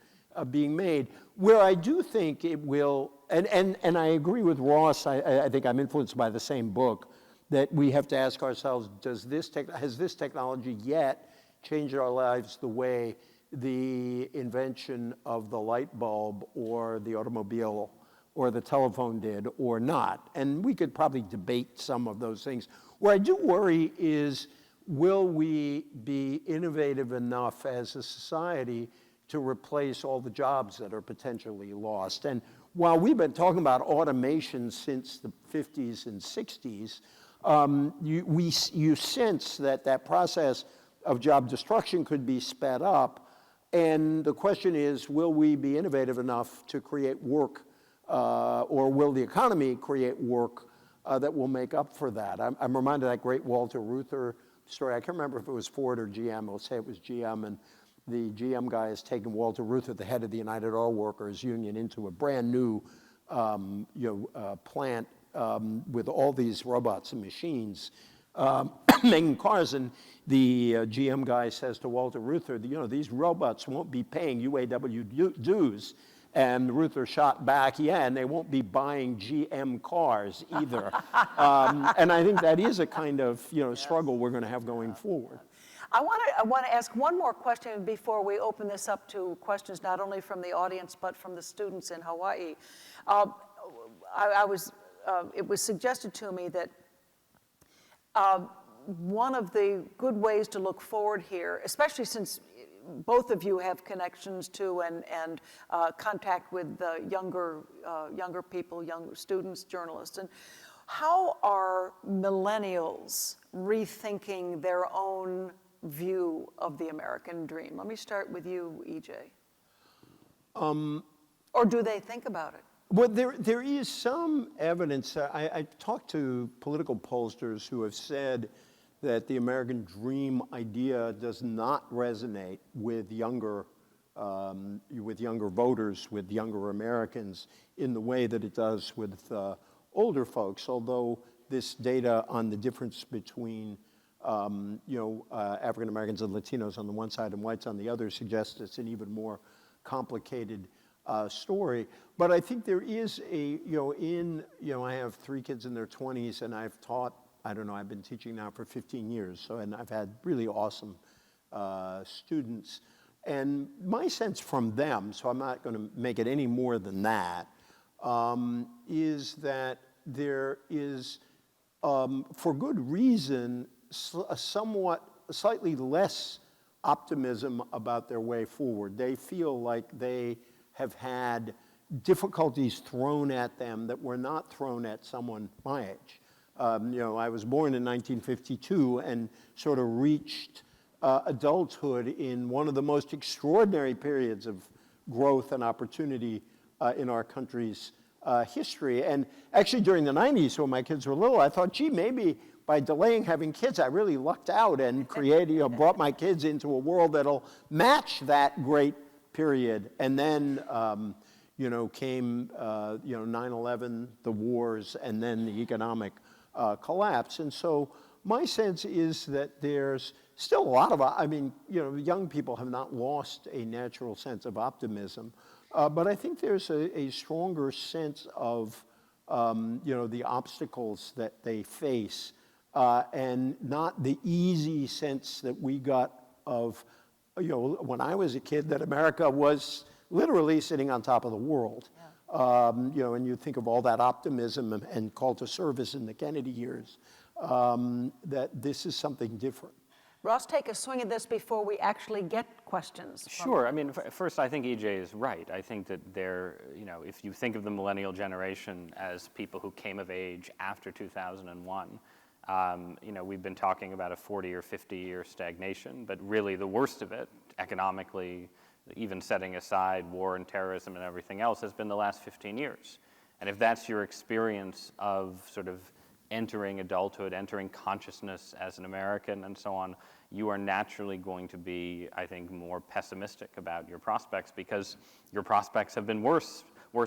being made. Where I do think it will, and I agree with Ross, I think I'm influenced by the same book, that we have to ask ourselves, has this technology yet changed our lives the way the invention of the light bulb or the automobile or the telephone did or not? And we could probably debate some of those things. Where I do worry is, will we be innovative enough as a society to replace all the jobs that are potentially lost? And while we've been talking about automation since the 50s and 60s, you sense that that process of job destruction could be sped up. And the question is, will we be innovative enough to create work, or will the economy create work that will make up for that? I'm reminded of that great Walter Reuther story. I can't remember if it was Ford or GM. I'll say it was GM. And the GM guy has taken Walter Reuther, the head of the United Auto Workers Union, into a brand new plant with all these robots and machines making cars. And the GM guy says to Walter Reuther, these robots won't be paying UAW dues. And Reuther shot back, yeah, and they won't be buying GM cars either. And I think that is a kind of struggle we're going to have going forward. I want to ask one more question before we open this up to questions not only from the audience but from the students in Hawaii. It was suggested to me that one of the good ways to look forward here, especially since both of you have connections to and contact with younger people, younger students, journalists, and how are millennials rethinking their own view of the American dream? Let me start with you, EJ. Or do they think about it? Well, there is some evidence. I talked to political pollsters who have said that the American dream idea does not resonate with younger voters, with younger Americans, in the way that it does with older folks. Although this data on the difference between African Americans and Latinos on the one side and whites on the other suggests it's an even more complicated story. But I think there is I have 3 kids in their 20s, and I've taught, I've been teaching now for 15 years, and I've had really awesome students. And my sense from them, so I'm not going to make it any more than that, is that there is, for good reason, a slightly less optimism about their way forward. They feel like they have had difficulties thrown at them that were not thrown at someone my age. I was born in 1952 and sort of reached adulthood in one of the most extraordinary periods of growth and opportunity in our country's history. And actually during the 90s, when my kids were little, I thought, gee, maybe by delaying having kids, I really lucked out and brought my kids into a world that'll match that great period. And then, came, 9/11, the wars, and then the economic collapse. And so my sense is that there's still a lot of, young people have not lost a natural sense of optimism, but I think there's a stronger sense of, the obstacles that they face, and not the easy sense that we got of, when I was a kid, that America was literally sitting on top of the world. Yeah. And you think of all that optimism and call to service in the Kennedy years, that this is something different. Ross, take a swing at this before we actually get questions. Sure. First, I think EJ is right. I think that if you think of the millennial generation as people who came of age after 2001, we've been talking about a 40 or 50-year stagnation, but really the worst of it, economically, even setting aside war and terrorism and everything else, has been the last 15 years. And if that's your experience of sort of entering adulthood, entering consciousness as an American and so on, you are naturally going to be, I think, more pessimistic about your prospects, because your prospects have been worse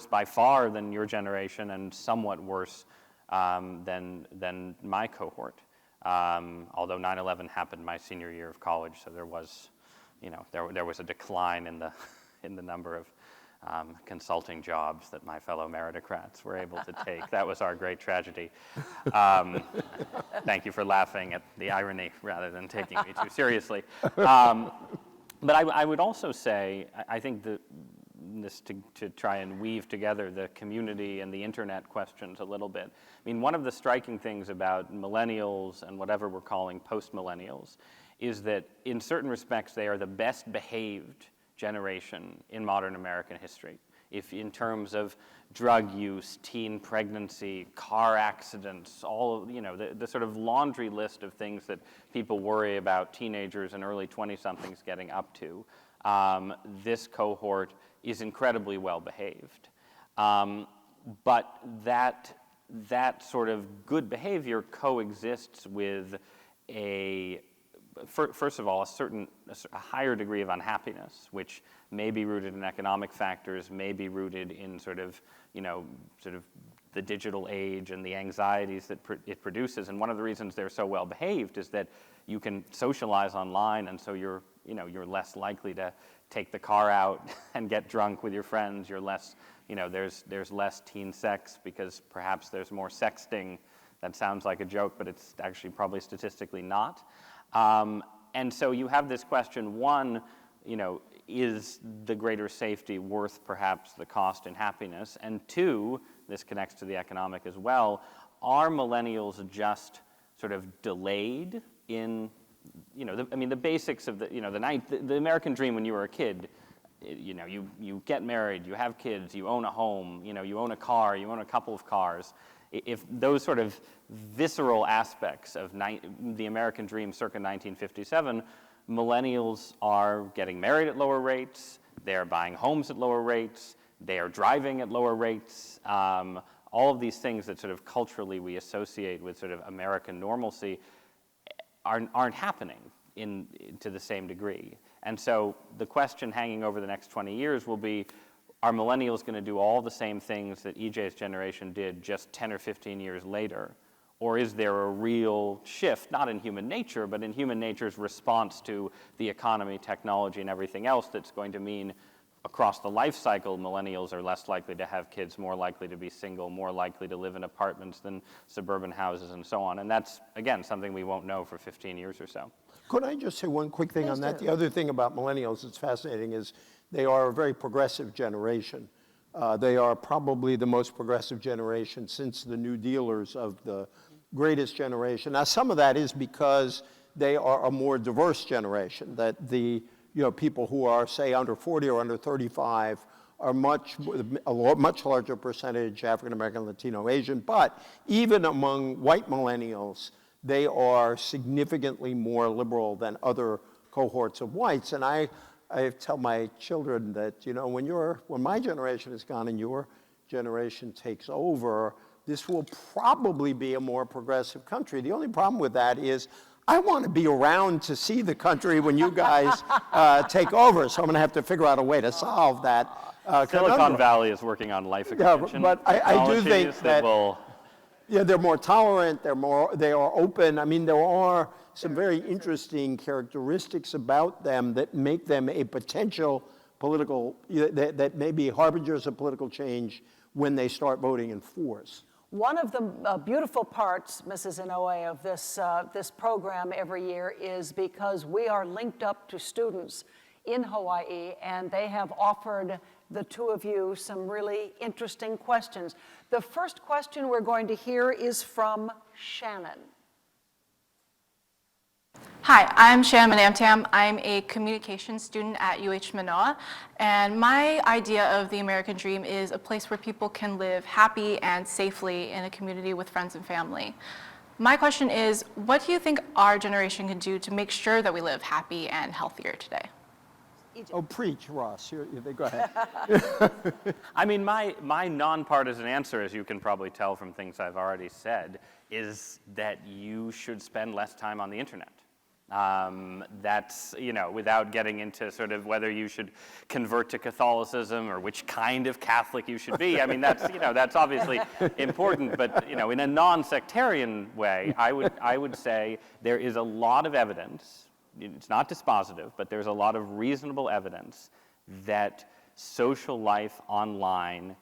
by far than your generation, and somewhat worse than my cohort. Although 9/11 happened my senior year of college, so there was, there was a decline in the number of consulting jobs that my fellow meritocrats were able to take. That was our great tragedy. Thank you for laughing at the irony rather than taking me too seriously. But I would also say, I think that this to try and weave together the community and the internet questions a little bit. I mean, one of the striking things about millennials and whatever we're calling post-millennials is that in certain respects they are the best behaved generation in modern American history. If in terms of drug use, teen pregnancy, car accidents, all of, the sort of laundry list of things that people worry about teenagers and early 20-somethings getting up to, this cohort is incredibly well behaved. But that sort of good behavior coexists with first of all, a higher degree of unhappiness, which may be rooted in economic factors, may be rooted in sort of the digital age and the anxieties that it produces. And one of the reasons they're so well behaved is that you can socialize online, and so you're less likely to take the car out and get drunk with your friends. You're less, there's less teen sex because perhaps there's more sexting. That sounds like a joke, but it's actually probably statistically not. And so you have this question, one, is the greater safety worth perhaps the cost in happiness? And two, this connects to the economic as well, are millennials just sort of delayed in, the basics of the American dream when you were a kid, you get married, you have kids, you own a home, you own a car, you own a couple of cars. If those sort of visceral aspects of the American dream circa 1957, millennials are getting married at lower rates, they're buying homes at lower rates, they are driving at lower rates, all of these things that sort of culturally we associate with sort of American normalcy aren't happening to the same degree. And so the question hanging over the next 20 years will be, are millennials going to do all the same things that EJ's generation did just 10 or 15 years later? Or is there a real shift, not in human nature, but in human nature's response to the economy, technology, and everything else that's going to mean across the life cycle, millennials are less likely to have kids, more likely to be single, more likely to live in apartments than suburban houses, and so on. And that's, again, something we won't know for 15 years or so. Could I just say one quick thing on that? The other thing about millennials that's fascinating is they are a very progressive generation. They are probably the most progressive generation since the New Dealers of the greatest generation. Now, some of that is because they are a more diverse generation, that the people who are, say, under 40 or under 35 are a much larger percentage African American, Latino, Asian. But even among white millennials, they are significantly more liberal than other cohorts of whites. And I tell my children that, when my generation is gone and your generation takes over, this will probably be a more progressive country. The only problem with that is I want to be around to see the country when you guys take over. So I'm going to have to figure out a way to solve that. Silicon Valley is working on life extension. Yeah, but I do think that will... Yeah, they're more tolerant, they are open. I mean, there are some very interesting characteristics about them that make them a potential political, that may be harbingers of political change when they start voting in force. One of the beautiful parts, Mrs. Inouye, of this program every year is because we are linked up to students in Hawaii, and they have offered the two of you some really interesting questions. The first question we're going to hear is from Shannon. Hi, I'm Shannon Manamtam. I'm a communications student at UH Manoa, and my idea of the American dream is a place where people can live happy and safely in a community with friends and family. My question is, what do you think our generation can do to make sure that we live happy and healthier today? Oh, preach, Ross. Go ahead. I mean, my nonpartisan answer, as you can probably tell from things I've already said, is that you should spend less time on the internet. That's, without getting into sort of whether you should convert to Catholicism or which kind of Catholic you should be. I mean, that's obviously important, but, in a non-sectarian way, I would say there is a lot of evidence. It's not dispositive, but there's a lot of reasonable evidence that social life online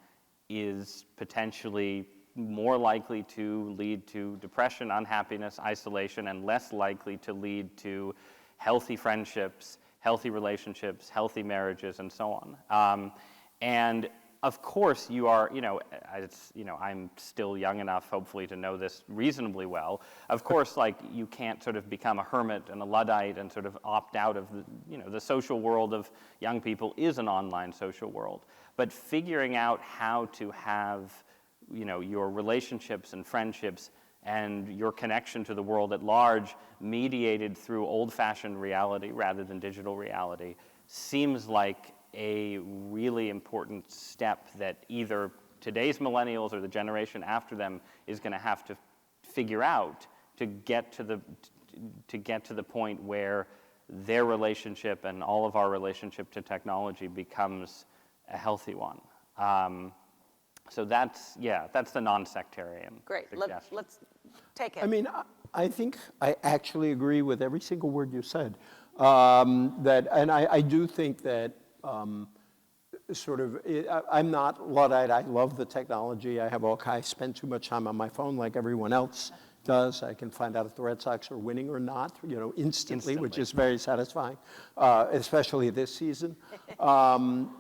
is potentially more likely to lead to depression, unhappiness, isolation, and less likely to lead to healthy friendships, healthy relationships, healthy marriages, and so on. And of course, you are, I'm still young enough, hopefully, to know this reasonably well. Of course, like, you can't sort of become a hermit and a Luddite and sort of opt out of the social world of young people is an online social world. But figuring out how to have, your relationships and friendships and your connection to the world at large mediated through old-fashioned reality rather than digital reality seems like a really important step that either today's millennials or the generation after them is going to have to figure out to get to the point where their relationship and all of our relationship to technology becomes a healthy one. So that's the non-sectarian Great. suggestion. Let's take it. I mean, I think I actually agree with every single word you said. And I do think that I'm not Luddite. I love the technology. I spend too much time on my phone like everyone else does. I can find out if the Red Sox are winning or not, instantly, which is very satisfying, especially this season. So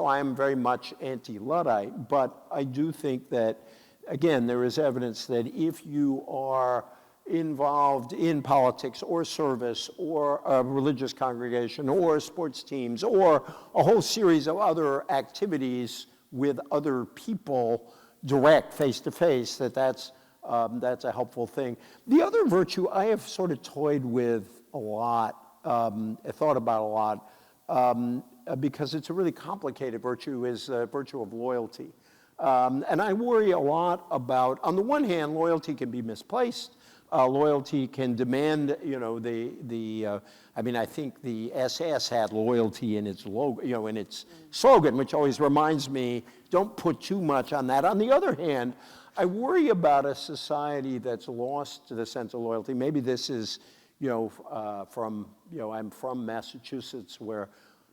I am very much anti-Luddite, but I do think that, again, there is evidence that if you are involved in politics or service or a religious congregation or sports teams or a whole series of other activities with other people, direct, face-to-face, that's a helpful thing. The other virtue I have sort of toyed with a lot, thought about a lot, because it's a really complicated virtue, is the virtue of loyalty. And I worry a lot about, on the one hand, loyalty can be misplaced. Loyalty can demand, I think the SS had loyalty in its logo, in its slogan, which always reminds me, don't put too much on that. On the other hand, I worry about a society that's lost the sense of loyalty. Maybe this is, I'm from Massachusetts, where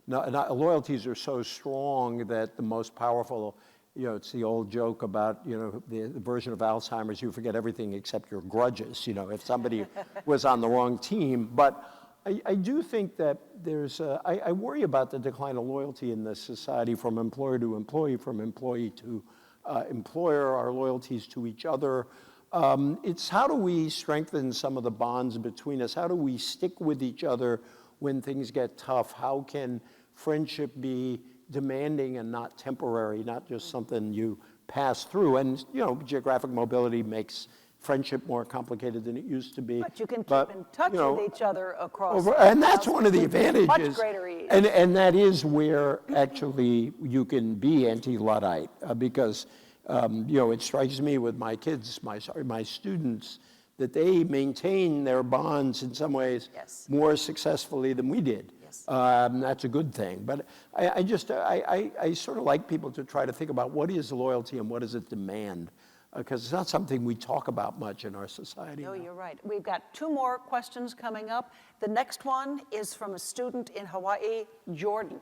loyalties are so strong that the most powerful, it's the old joke about, the version of Alzheimer's, you forget everything except your grudges, if somebody was on the wrong team. But I do think that I worry about the decline of loyalty in this society from employer to employee, from employee to employer, our loyalties to each other. It's how do we strengthen some of the bonds between us? How do we stick with each other when things get tough? How can friendship be demanding and not temporary, not just something you pass through? And, geographic mobility makes friendship more complicated than it used to be. But you can keep in touch with each other across. And that's one of the advantages. Much greater ease. And that is where actually you can be anti-Luddite, because, it strikes me with my kids, my students, that they maintain their bonds in some ways more successfully than we did. That's a good thing. But I sort of like people to try to think about what is loyalty and what does it demand, because it's not something we talk about much in our society. No, you're right. We've got 2 more questions coming up. The next one is from a student in Hawaii, Jordan.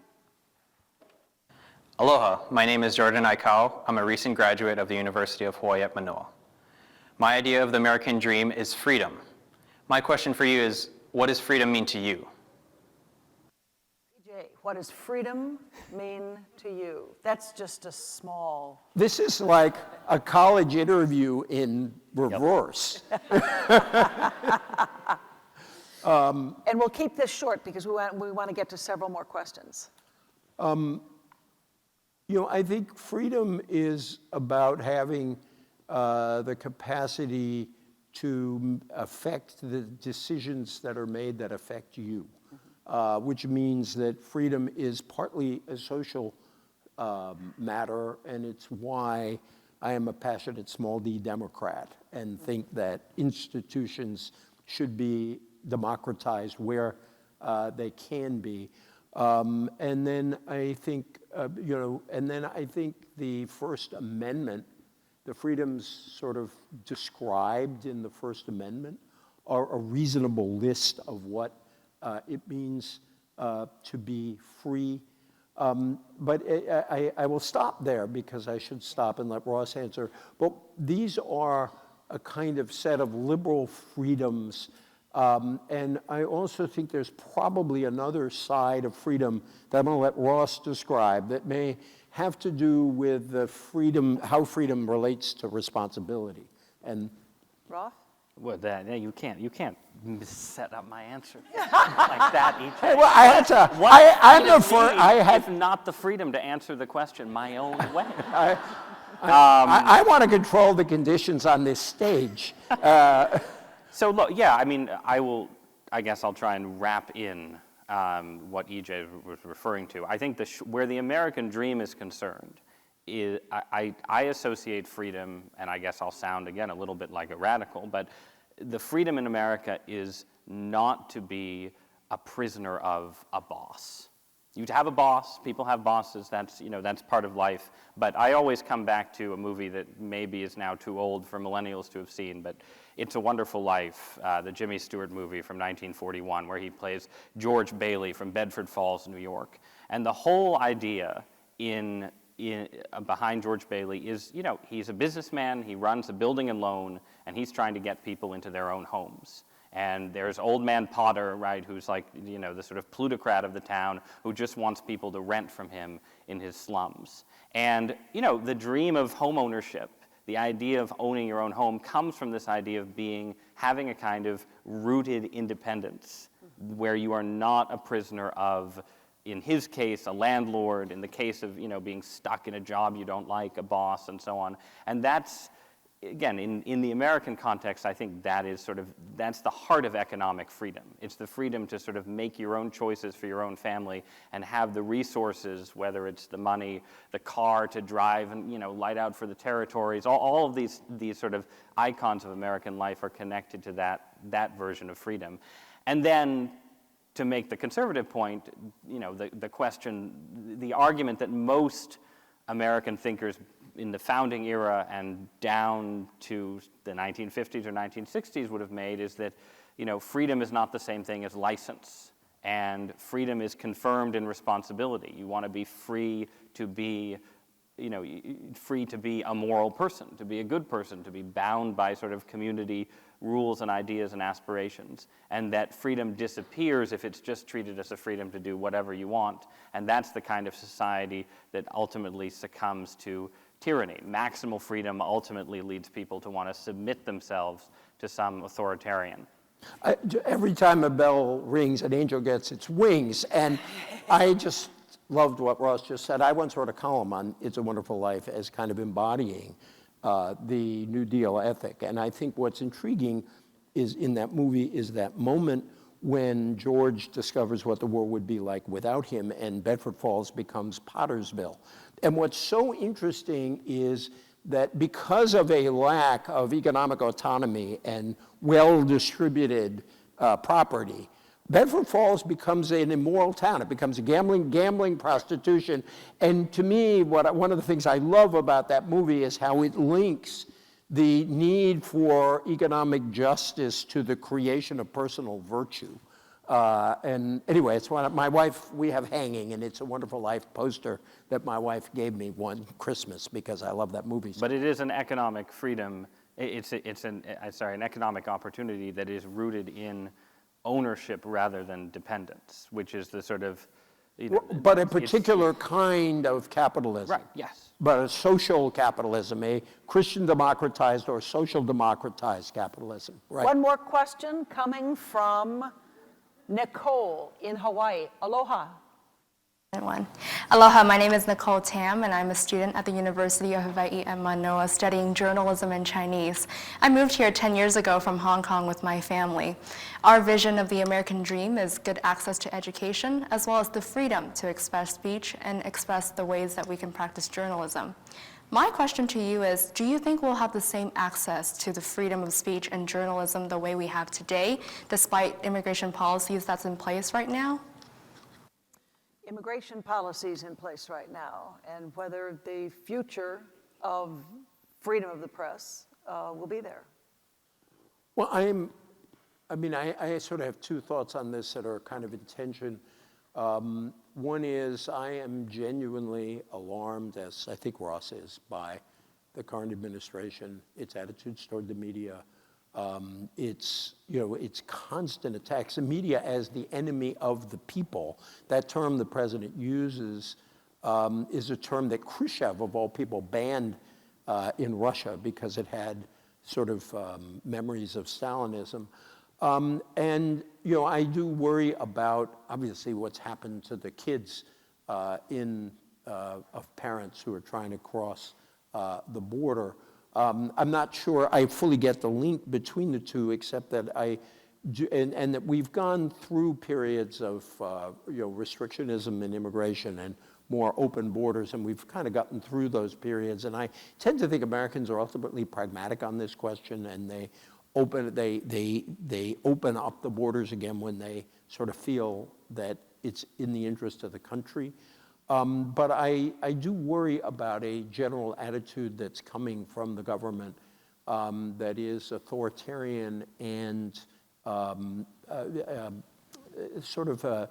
Aloha, my name is Jordan Aikau. I'm a recent graduate of the University of Hawaii at Manoa. My idea of the American dream is freedom. My question for you is, what does freedom mean to you? What does freedom mean to you? That's just a small... This is like a college interview in reverse. And we'll keep this short because we want to get to several more questions. I think freedom is about having the capacity to affect the decisions that are made that affect you. Which means that freedom is partly a social matter, and it's why I am a passionate small d Democrat and think that institutions should be democratized where they can be. And then I think, the First Amendment, the freedoms sort of described in the First Amendment are a reasonable list of what it means to be free But I will stop there because I should stop and let Ross answer. But these are a kind of set of liberal freedoms. And I also think there's probably another side of freedom that I'm going to let Ross describe that may have to do with the freedom, how freedom relates to responsibility. And Ross? Well, you can't set up my answer like that each. hey, well, I had to. I'm the first. I had If not the freedom to answer the question my own way. I want to control the conditions on this stage. So look, yeah, I mean, I guess I'll try and wrap in what EJ was referring to. I think where the American dream is concerned, I associate freedom, and I guess I'll sound again a little bit like a radical, but the freedom in America is not to be a prisoner of a boss. You have a boss, people have bosses, that's part of life. But I always come back to a movie that maybe is now too old for millennials to have seen, but It's a Wonderful Life, the Jimmy Stewart movie from 1941, where he plays George Bailey from Bedford Falls, New York. And the whole idea behind George Bailey is, he's a businessman, he runs a building and loan, and he's trying to get people into their own homes. And there's Old Man Potter, right, who's like, the sort of plutocrat of the town who just wants people to rent from him in his slums. And, the dream of home ownership, the idea of owning your own home comes from this idea of having a kind of rooted independence where you are not a prisoner of, in his case, a landlord, in the case of, being stuck in a job you don't like, a boss, and so on. And that's, again, in the American context, I think that's the heart of economic freedom. It's the freedom to sort of make your own choices for your own family and have the resources, whether it's the money, the car to drive and, light out for the territories. All of these sort of icons of American life are connected to that version of freedom. And then, to make the conservative point, the question, the argument that most American thinkers in the founding era and down to the 1950s or 1960s would have made is that, freedom is not the same thing as license, and freedom is confirmed in responsibility. You want to be free to be, free to be a moral person, to be a good person, to be bound by sort of community rules and ideas and aspirations, and that freedom disappears if it's just treated as a freedom to do whatever you want, and that's the kind of society that ultimately succumbs to tyranny. Maximal freedom ultimately leads people to want to submit themselves to some authoritarian. Every time a bell rings, an angel gets its wings, and I just loved what Ross just said. I once wrote a column on It's a Wonderful Life as kind of embodying the New Deal ethic. And I think what's intriguing is in that movie is that moment when George discovers what the world would be like without him and Bedford Falls becomes Pottersville. And what's so interesting is that because of a lack of economic autonomy and well-distributed property, Bedford Falls becomes an immoral town. It becomes a gambling, prostitution. And to me, one of the things I love about that movie is how it links the need for economic justice to the creation of personal virtue. And anyway, it's my wife, we have hanging, and It's a Wonderful Life poster that my wife gave me one Christmas because I love that movie. But it is an economic freedom, it's an economic opportunity that is rooted in ownership rather than dependence, which is the sort of, but a particular kind of capitalism. Right, yes. But a social capitalism, a Christian democratized or social democratized capitalism. Right. One more question coming from Nicole in Hawaii. Aloha. One. Aloha, my name is Nicole Tam, and I'm a student at the University of Hawaii at Manoa studying journalism and Chinese. I moved here 10 years ago from Hong Kong with my family. Our vision of the American dream is good access to education, as well as the freedom to express speech and express the ways that we can practice journalism. My question to you is, do you think we'll have the same access to the freedom of speech and journalism the way we have today, despite immigration policies that's in place right now? Immigration policies in place right now, and whether the future of freedom of the press will be there. Well, I sort of have two thoughts on this that are kind of in tension. One is I am genuinely alarmed, as I think Ross is, by the current administration, its attitudes toward the media, its constant attacks. The media as the enemy of the people. That term the president uses is a term that Khrushchev, of all people, banned in Russia because it had sort of memories of Stalinism. And I do worry about, obviously, what's happened to the kids of parents who are trying to cross the border. I'm not sure I fully get the link between the two, except that and that we've gone through periods of restrictionism in immigration and more open borders, and we've kind of gotten through those periods. And I tend to think Americans are ultimately pragmatic on this question, and they open up the borders again when they sort of feel that it's in the interest of the country. But I do worry about a general attitude that's coming from the government that is authoritarian and sort of a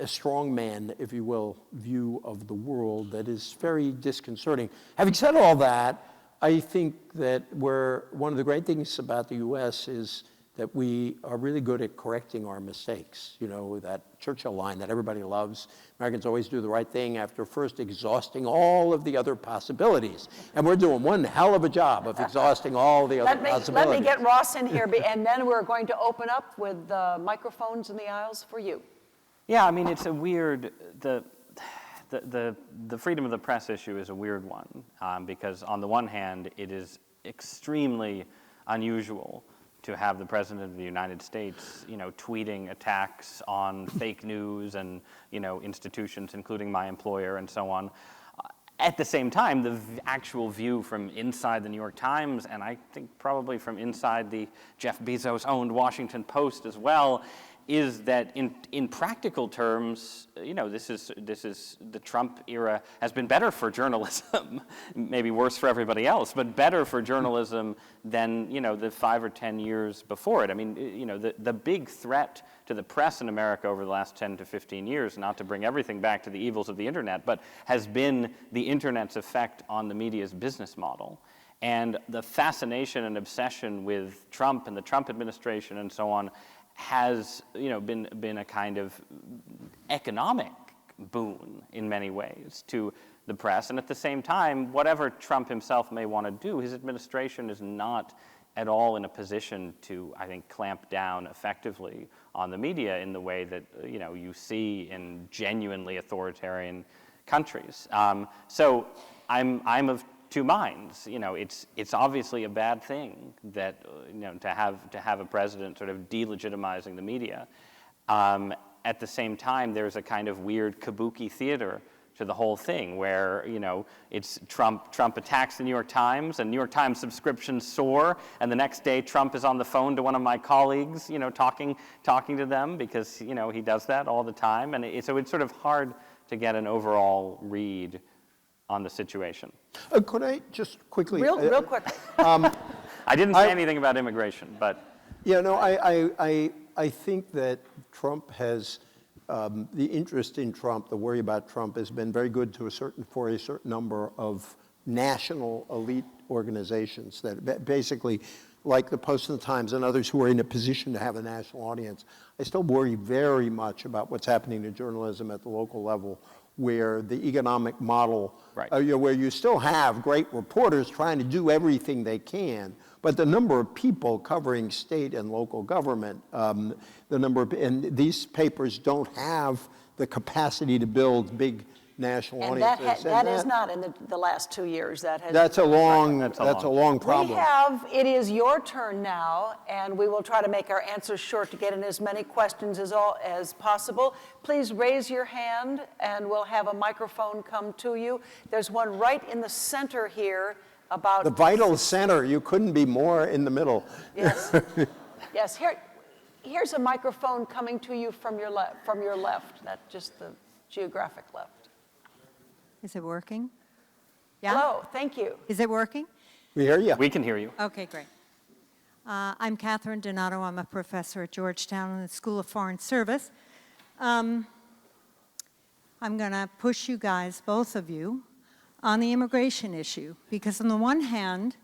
strongman, if you will, view of the world that is very disconcerting. Having said all that, I think that one of the great things about the U.S. is that we are really good at correcting our mistakes. That Churchill line that everybody loves, Americans always do the right thing after first exhausting all of the other possibilities. And we're doing one hell of a job of exhausting all the other possibilities. Let me get Ross in here, and then we're going to open up with microphones in the aisles for you. Yeah, I mean, it's a weird, the freedom of the press issue is a weird one, because on the one hand, it is extremely unusual to have the President of the United States, tweeting attacks on fake news and, institutions, including my employer and so on. At the same time, the actual view from inside the New York Times, and I think probably from inside the Jeff Bezos-owned Washington Post as well, is that in practical terms, this is the Trump era has been better for journalism, maybe worse for everybody else, but better for journalism than the 5 or 10 years before it. I mean, the big threat to the press in America over the last 10 to 15 years, not to bring everything back to the evils of the internet, but has been the internet's effect on the media's business model. And the fascination and obsession with Trump and the Trump administration and so on has been a kind of economic boon in many ways to the press. And at the same time, whatever Trump himself may want to do, his administration is not at all in a position to, I think, clamp down effectively on the media in the way that you see in genuinely authoritarian countries. So I'm of two minds. It's obviously a bad thing that to have a president sort of delegitimizing the media. At the same time, there's a kind of weird kabuki theater to the whole thing, where it's Trump attacks the New York Times, and New York Times subscriptions soar, and the next day Trump is on the phone to one of my colleagues, talking to them, because he does that all the time, and so it's sort of hard to get an overall read on the situation. Could I just quickly? Real quickly. I didn't say anything about immigration, but. Yeah, no, I think that Trump has, the interest in Trump, the worry about Trump has been very good for a certain number of national elite organizations that basically, like the Post and the Times and others who are in a position to have a national audience. I still worry very much about what's happening to journalism at the local level, where the economic model, right. Where you still have great reporters trying to do everything they can, but the number of people covering state and local government, and these papers don't have the capacity to build big national audiences. That is not in the last 2 years. That's a long problem. It is your turn now, and we will try to make our answers short to get in as many questions as possible. Please raise your hand, and we'll have a microphone come to you. There's one right in the center here about... The vital center. You couldn't be more in the middle. Yes. Yes. Here's a microphone coming to you from your left. That's just the geographic left. Is it working? Yeah? Hello, thank you. Is it working? We hear you. We can hear you. Okay, great. I'm Catherine Donato. I'm a professor at Georgetown in the School of Foreign Service. I'm going to push you guys, both of you, on the immigration issue. Because on the one hand,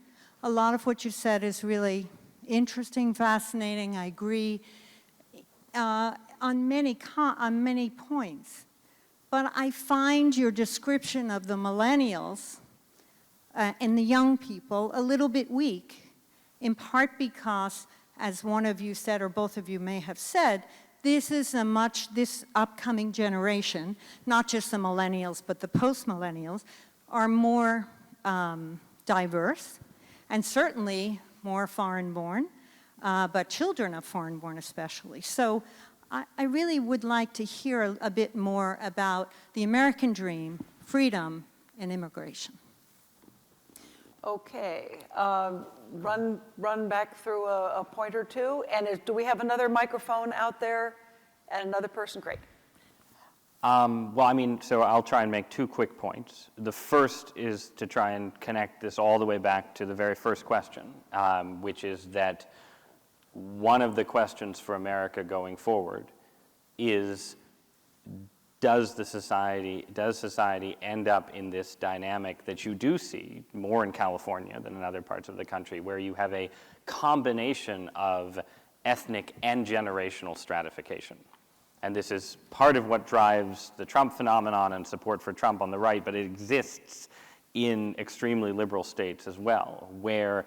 a lot of what you said is really interesting, fascinating, I agree, on many points. But I find your description of the millennials and the young people a little bit weak, in part because, as one of you said, or both of you may have said, this upcoming generation, not just the millennials, but the post-millennials, are more diverse, and certainly more foreign-born, but children of foreign-born especially. So I really would like to hear a bit more about the American dream, freedom, and immigration. Okay, run back through a point or two. And do we have another microphone out there? And another person? Great. Well, I mean, so I'll try and make 2 quick points. The first is to try and connect this all the way back to the very first question, which is that one of the questions for America going forward is, does society end up in this dynamic that you do see more in California than in other parts of the country, where you have a combination of ethnic and generational stratification? And this is part of what drives the Trump phenomenon and support for Trump on the right, but it exists in extremely liberal states as well, where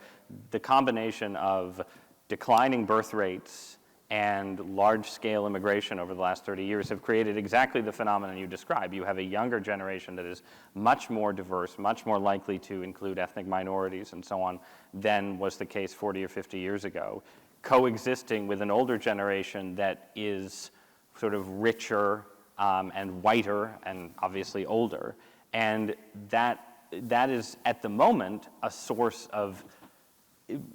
the combination of declining birth rates and large-scale immigration over the last 30 years have created exactly the phenomenon you describe. You have a younger generation that is much more diverse, much more likely to include ethnic minorities and so on than was the case 40 or 50 years ago, coexisting with an older generation that is sort of richer and whiter and obviously older. And that is, at the moment, a source of,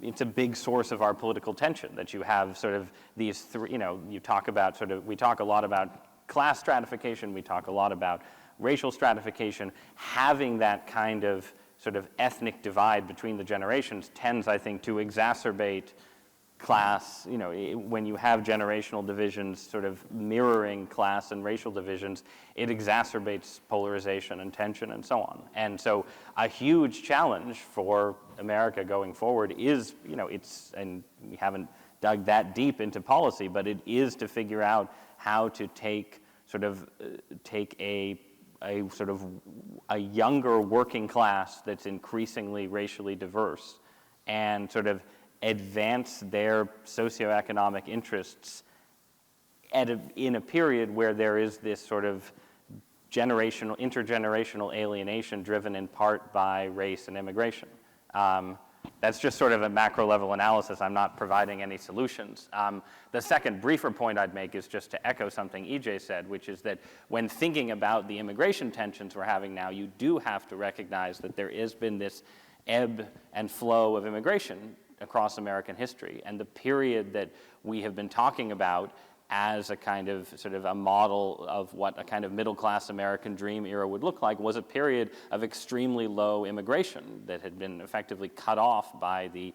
it's a big source of our political tension, that you have sort of these three, you talk about sort of, we talk a lot about class stratification, we talk a lot about racial stratification. Having that kind of sort of ethnic divide between the generations tends, I think, to exacerbate class, when you have generational divisions sort of mirroring class and racial divisions, it exacerbates polarization and tension and so on. And so a huge challenge for America going forward is, and we haven't dug that deep into policy, but it is to figure out how to take a younger working class that's increasingly racially diverse and sort of advance their socioeconomic interests in a period where there is this sort of intergenerational alienation driven in part by race and immigration. That's just sort of a macro level analysis. I'm not providing any solutions. The second briefer point I'd make is just to echo something EJ said, which is that when thinking about the immigration tensions we're having now, you do have to recognize that there has been this ebb and flow of immigration across American history. And the period that we have been talking about as a kind of sort of a model of what a kind of middle-class American dream era would look like was a period of extremely low immigration that had been effectively cut off by the,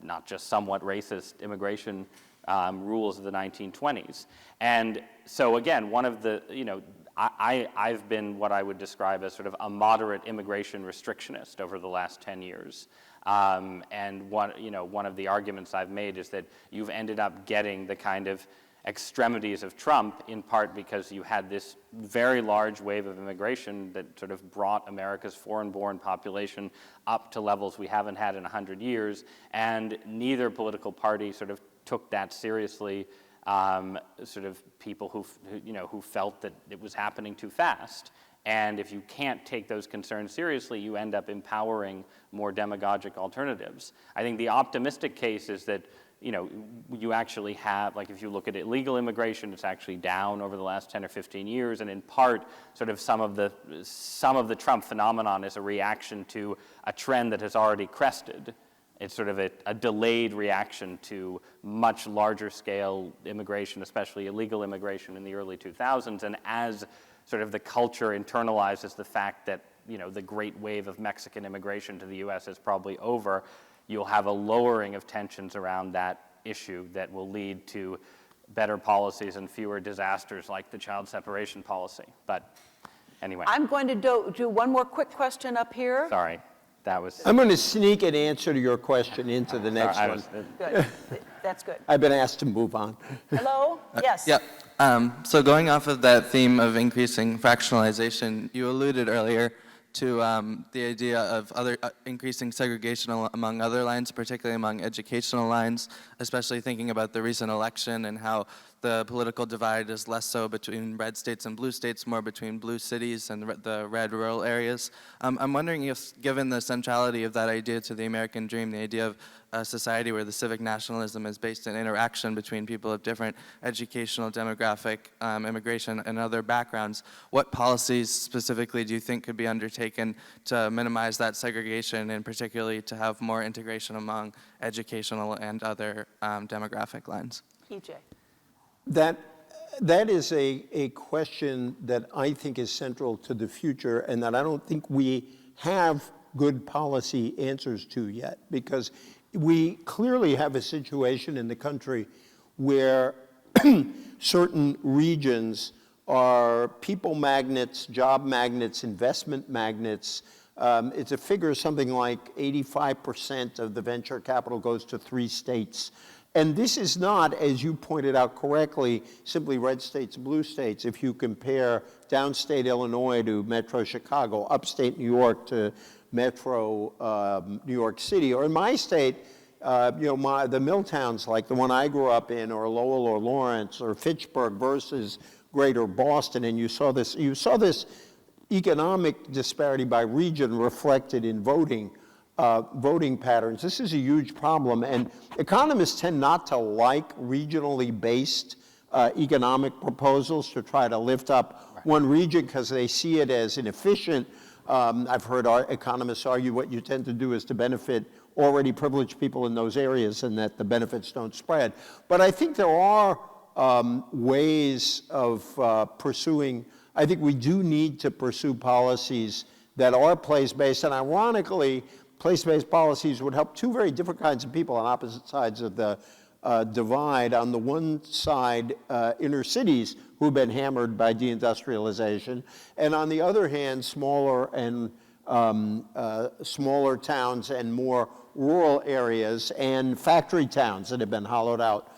not just somewhat racist immigration rules of the 1920s. And so again, one of the, I've been what I would describe as sort of a moderate immigration restrictionist over the last 10 years. And one of the arguments I've made is that you've ended up getting the kind of extremities of Trump in part because you had this very large wave of immigration that sort of brought America's foreign-born population up to levels we haven't had in 100 years, and neither political party sort of took that seriously. Sort of people who felt that it was happening too fast. And if you can't take those concerns seriously, you end up empowering more demagogic alternatives. I think the optimistic case is that, you actually have, like if you look at illegal immigration, it's actually down over the last 10 or 15 years, and in part, sort of some of the Trump phenomenon is a reaction to a trend that has already crested. It's sort of a delayed reaction to much larger scale immigration, especially illegal immigration in the early 2000s, and as sort of the culture internalizes the fact that, the great wave of Mexican immigration to the US is probably over, you'll have a lowering of tensions around that issue that will lead to better policies and fewer disasters like the child separation policy. But anyway. I'm going to do one more quick question up here. Sorry, that was. I'm going to sneak an answer to your question into the next one. Good. That's good. I've been asked to move on. Hello? Yes. Yeah. So going off of that theme of increasing fractionalization, you alluded earlier to the idea of increasing segregation among other lines, particularly among educational lines, especially thinking about the recent election and how the political divide is less so between red states and blue states, more between blue cities and the red rural areas. I'm wondering if, given the centrality of that idea to the American dream, the idea of a society where the civic nationalism is based in interaction between people of different educational, demographic, immigration, and other backgrounds, what policies specifically do you think could be undertaken to minimize that segregation and particularly to have more integration among educational and other demographic lines? EJ. That is a question that I think is central to the future and that I don't think we have good policy answers to yet, because we clearly have a situation in the country where certain regions are people magnets, job magnets, investment magnets. It's a figure something like 85% of the venture capital goes to 3 states. And this is not, as you pointed out correctly, simply red states, blue states. If you compare downstate Illinois to Metro Chicago, upstate New York to Metro New York City, or in my state, the mill towns like the one I grew up in, or Lowell or Lawrence or Fitchburg versus Greater Boston, and you saw this economic disparity by region reflected in voting patterns. This is a huge problem, and economists tend not to like regionally based economic proposals to try to lift up one region because they see it as inefficient. I've heard our economists argue what you tend to do is to benefit already privileged people in those areas and that the benefits don't spread. But I think there are ways of pursuing, I think we do need to pursue policies that are place-based, and ironically, place-based policies would help 2 very different kinds of people on opposite sides of the divide. On the one side, inner cities who've been hammered by deindustrialization, and on the other hand, smaller towns and more rural areas and factory towns that have been hollowed out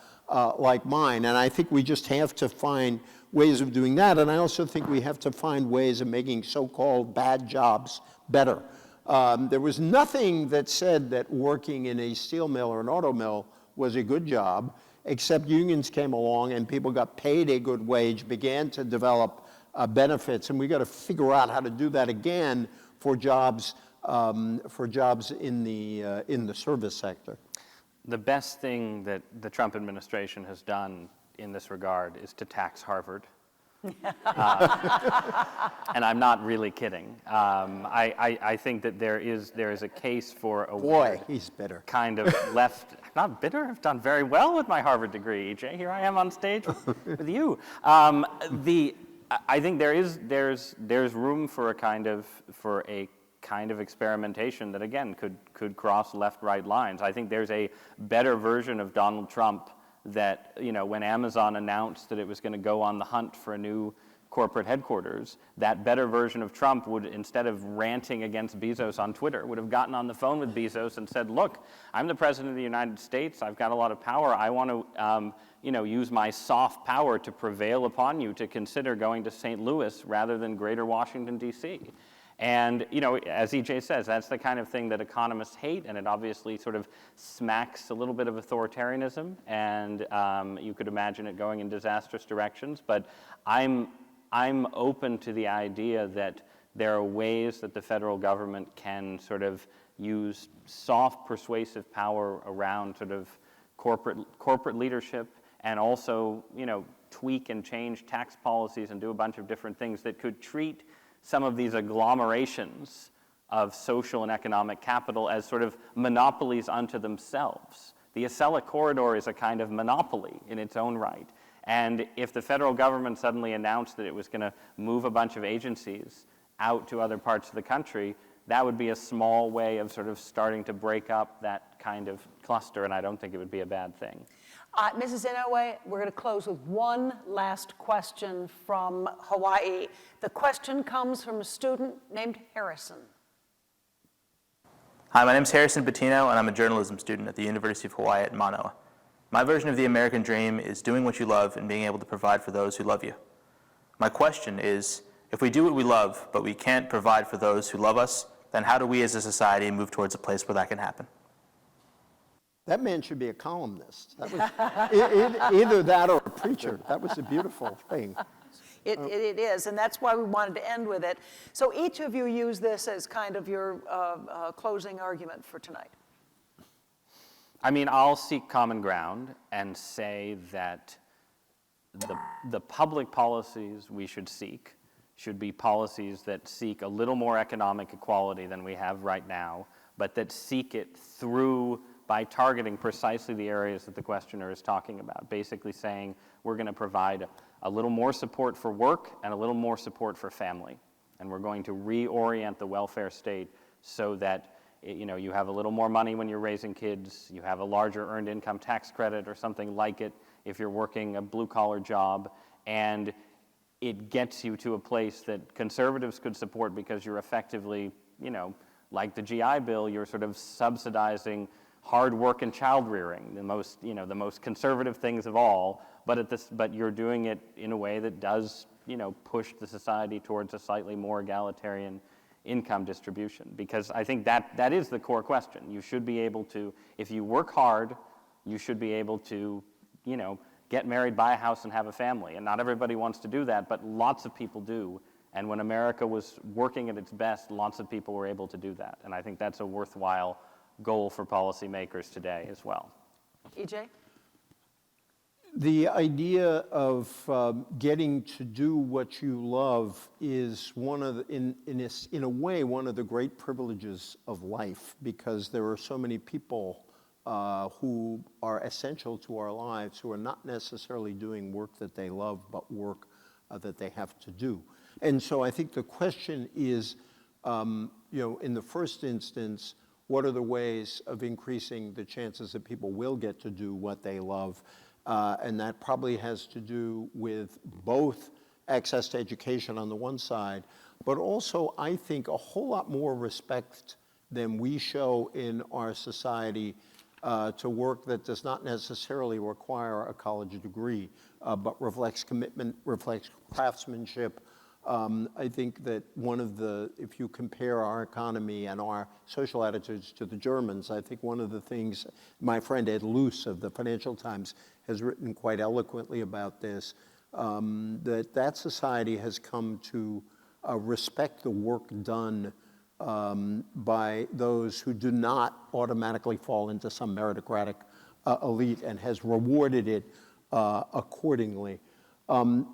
like mine. And I think we just have to find ways of doing that. And I also think we have to find ways of making so-called bad jobs better. There was nothing that said that working in a steel mill or an auto mill was a good job, except unions came along and people got paid a good wage, began to develop benefits, and we got to figure out how to do that again for jobs in the service sector. The best thing that the Trump administration has done in this regard is to tax Harvard. And I'm not really kidding. I think that there is a case for a Boy, he's bitter. Kind of left. I'm not bitter. I've done very well with my Harvard degree, EJ. Here I am on stage with you. I think there's room for a kind of experimentation that again could cross left-right lines. I think there's a better version of Donald Trump that, when Amazon announced that it was going to go on the hunt for a new corporate headquarters, that better version of Trump would, instead of ranting against Bezos on Twitter, would have gotten on the phone with Bezos and said, look, I'm the president of the United States. I've got a lot of power. I want to use my soft power to prevail upon you to consider going to St. Louis rather than greater Washington, D.C. And, as EJ says, that's the kind of thing that economists hate, and it obviously sort of smacks a little bit of authoritarianism, and you could imagine it going in disastrous directions. But I'm open to the idea that there are ways that the federal government can sort of use soft persuasive power around sort of corporate leadership, and also, tweak and change tax policies and do a bunch of different things that could treat some of these agglomerations of social and economic capital as sort of monopolies unto themselves. The Acela Corridor is a kind of monopoly in its own right. And if the federal government suddenly announced that it was going to move a bunch of agencies out to other parts of the country, that would be a small way of sort of starting to break up that kind of cluster, and I don't think it would be a bad thing. Mrs. Inouye, we're going to close with one last question from Hawaii. The question comes from a student named Harrison. Hi, my name is Harrison Bettino, and I'm a journalism student at the University of Hawaii at Manoa. My version of the American dream is doing what you love and being able to provide for those who love you. My question is, if we do what we love, but we can't provide for those who love us, then how do we as a society move towards a place where that can happen? That man should be a columnist. That was, either that or a preacher. That was a beautiful thing. It is, and that's why we wanted to end with it. So each of you use this as kind of your closing argument for tonight. I mean, I'll seek common ground and say that the public policies we should seek should be policies that seek a little more economic equality than we have right now, but that seek it through by targeting precisely the areas that the questioner is talking about, basically saying we're going to provide a little more support for work and a little more support for family. And we're going to reorient the welfare state so that you have a little more money when you're raising kids, you have a larger earned income tax credit or something like it if you're working a blue-collar job, and it gets you to a place that conservatives could support because you're effectively, like the GI Bill, you're sort of subsidizing hard work and child rearing, the most conservative things of all, but you're doing it in a way that does, push the society towards a slightly more egalitarian income distribution. Because I think that is the core question. You should be able to, if you work hard, you should be able to, get married, buy a house, and have a family. And not everybody wants to do that, but lots of people do. And when America was working at its best, lots of people were able to do that. And I think that's a worthwhile goal for policymakers today as well. EJ? The idea of getting to do what you love is one of the, in a way, one of the great privileges of life, because there are so many people who are essential to our lives who are not necessarily doing work that they love, but work that they have to do. And so I think the question is, in the first instance, what are the ways of increasing the chances that people will get to do what they love? And that probably has to do with both access to education on the one side, but also, I think, a whole lot more respect than we show in our society to work that does not necessarily require a college degree, but reflects commitment, reflects craftsmanship. I think that if you compare our economy and our social attitudes to the Germans, I think one of the things, my friend Ed Luce of the Financial Times has written quite eloquently about this, that society has come to respect the work done by those who do not automatically fall into some meritocratic elite, and has rewarded it accordingly. And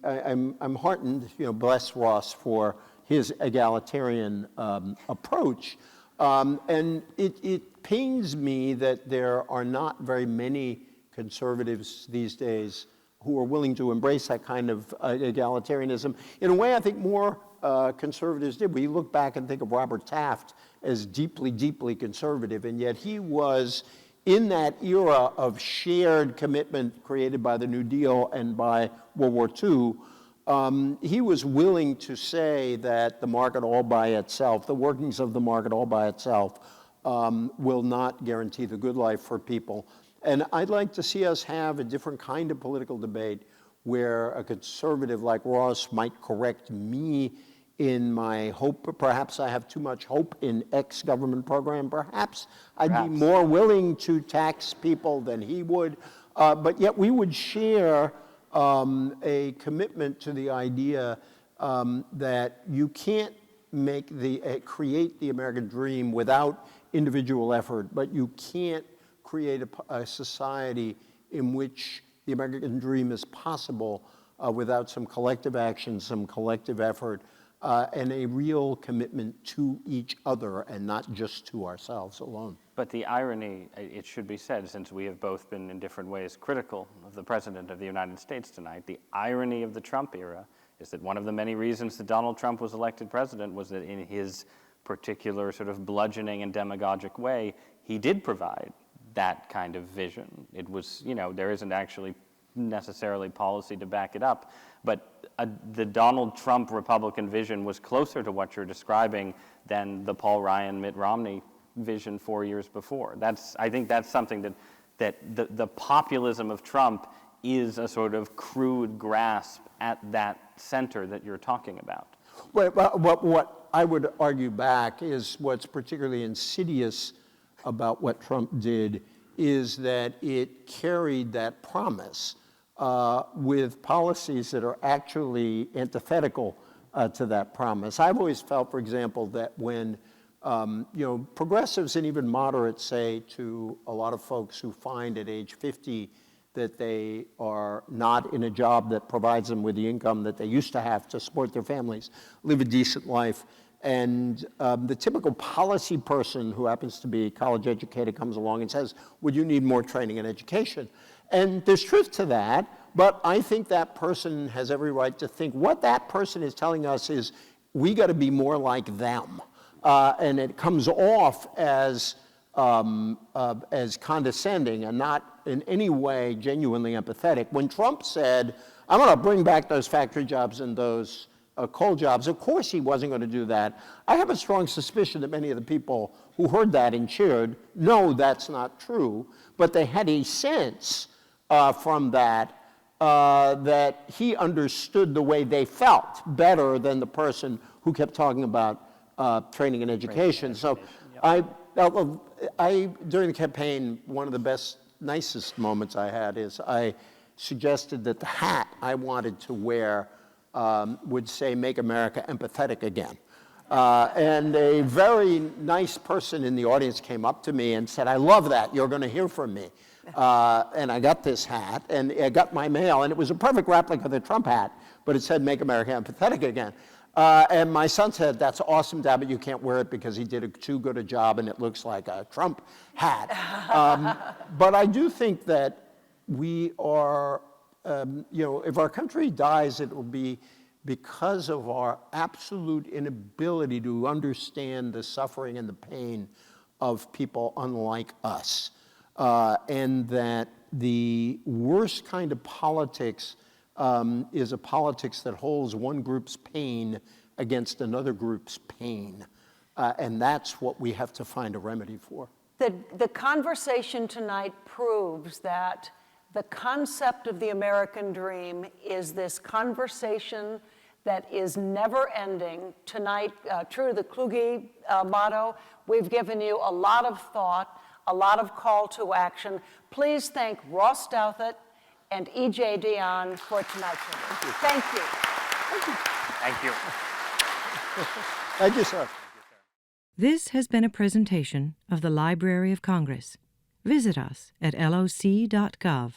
I'm heartened, bless Ross for his egalitarian approach. And it pains me that there are not very many conservatives these days who are willing to embrace that kind of egalitarianism. In a way, I think more conservatives did. We look back and think of Robert Taft as deeply, deeply conservative, and yet he was, in that era of shared commitment created by the New Deal and by World War II, he was willing to say that the market all by itself, the workings of the market all by itself, will not guarantee the good life for people. And I'd like to see us have a different kind of political debate where a conservative like Ross might correct me in my hope. Perhaps I have too much hope in X government program. Perhaps I'd be more willing to tax people than he would. But yet we would share a commitment to the idea that you can't create the American dream without individual effort, but you can't create a society in which the American dream is possible without some collective action, some collective effort, and a real commitment to each other and not just to ourselves alone. But the irony, it should be said, since we have both been in different ways critical of the President of the United States tonight, the irony of the Trump era is that one of the many reasons that Donald Trump was elected president was that in his particular sort of bludgeoning and demagogic way, he did provide that kind of vision. It was, there isn't actually necessarily policy to back it up, but the Donald Trump Republican vision was closer to what you're describing than the Paul Ryan, Mitt Romney vision 4 years before. I think that's something that the populism of Trump is a sort of crude grasp at that center that you're talking about. What I would argue back is what's particularly insidious about what Trump did is that it carried that promise with policies that are actually antithetical to that promise. I've always felt, for example, that when progressives and even moderates say to a lot of folks who find at age 50 that they are not in a job that provides them with the income that they used to have to support their families, live a decent life. And the typical policy person who happens to be college educated comes along and says, would you need more training and education? And there's truth to that, but I think that person has every right to think what that person is telling us is we got to be more like them. And it comes off as condescending and not in any way genuinely empathetic. When Trump said, I'm going to bring back those factory jobs and those coal jobs, of course he wasn't going to do that. I have a strong suspicion that many of the people who heard that and cheered know that's not true, but they had a sense from that that he understood the way they felt better than the person who kept talking about training and education. So during the campaign, one of the nicest moments I had is I suggested that the hat I wanted to wear would say, "Make America Empathetic Again." And a very nice person in the audience came up to me and said, I love that, you're going to hear from me. And I got this hat, and I got my mail, and it was a perfect replica of the Trump hat, but it said, "Make America Empathetic Again." And my son said, that's awesome, Dad, but you can't wear it because he did too good a job and it looks like a Trump hat. But I do think that we are, if our country dies, it will be because of our absolute inability to understand the suffering and the pain of people unlike us. And that the worst kind of politics is a politics that holds one group's pain against another group's pain. And that's what we have to find a remedy for. The conversation tonight proves that the concept of the American dream is this conversation that is never ending. Tonight, true to the Kluge motto, we've given you a lot of thought, a lot of call to action. Please thank Ross Douthat and E.J. Dionne for tonight's event. Thank you. Thank you. Thank you, sir. This has been a presentation of the Library of Congress. Visit us at loc.gov.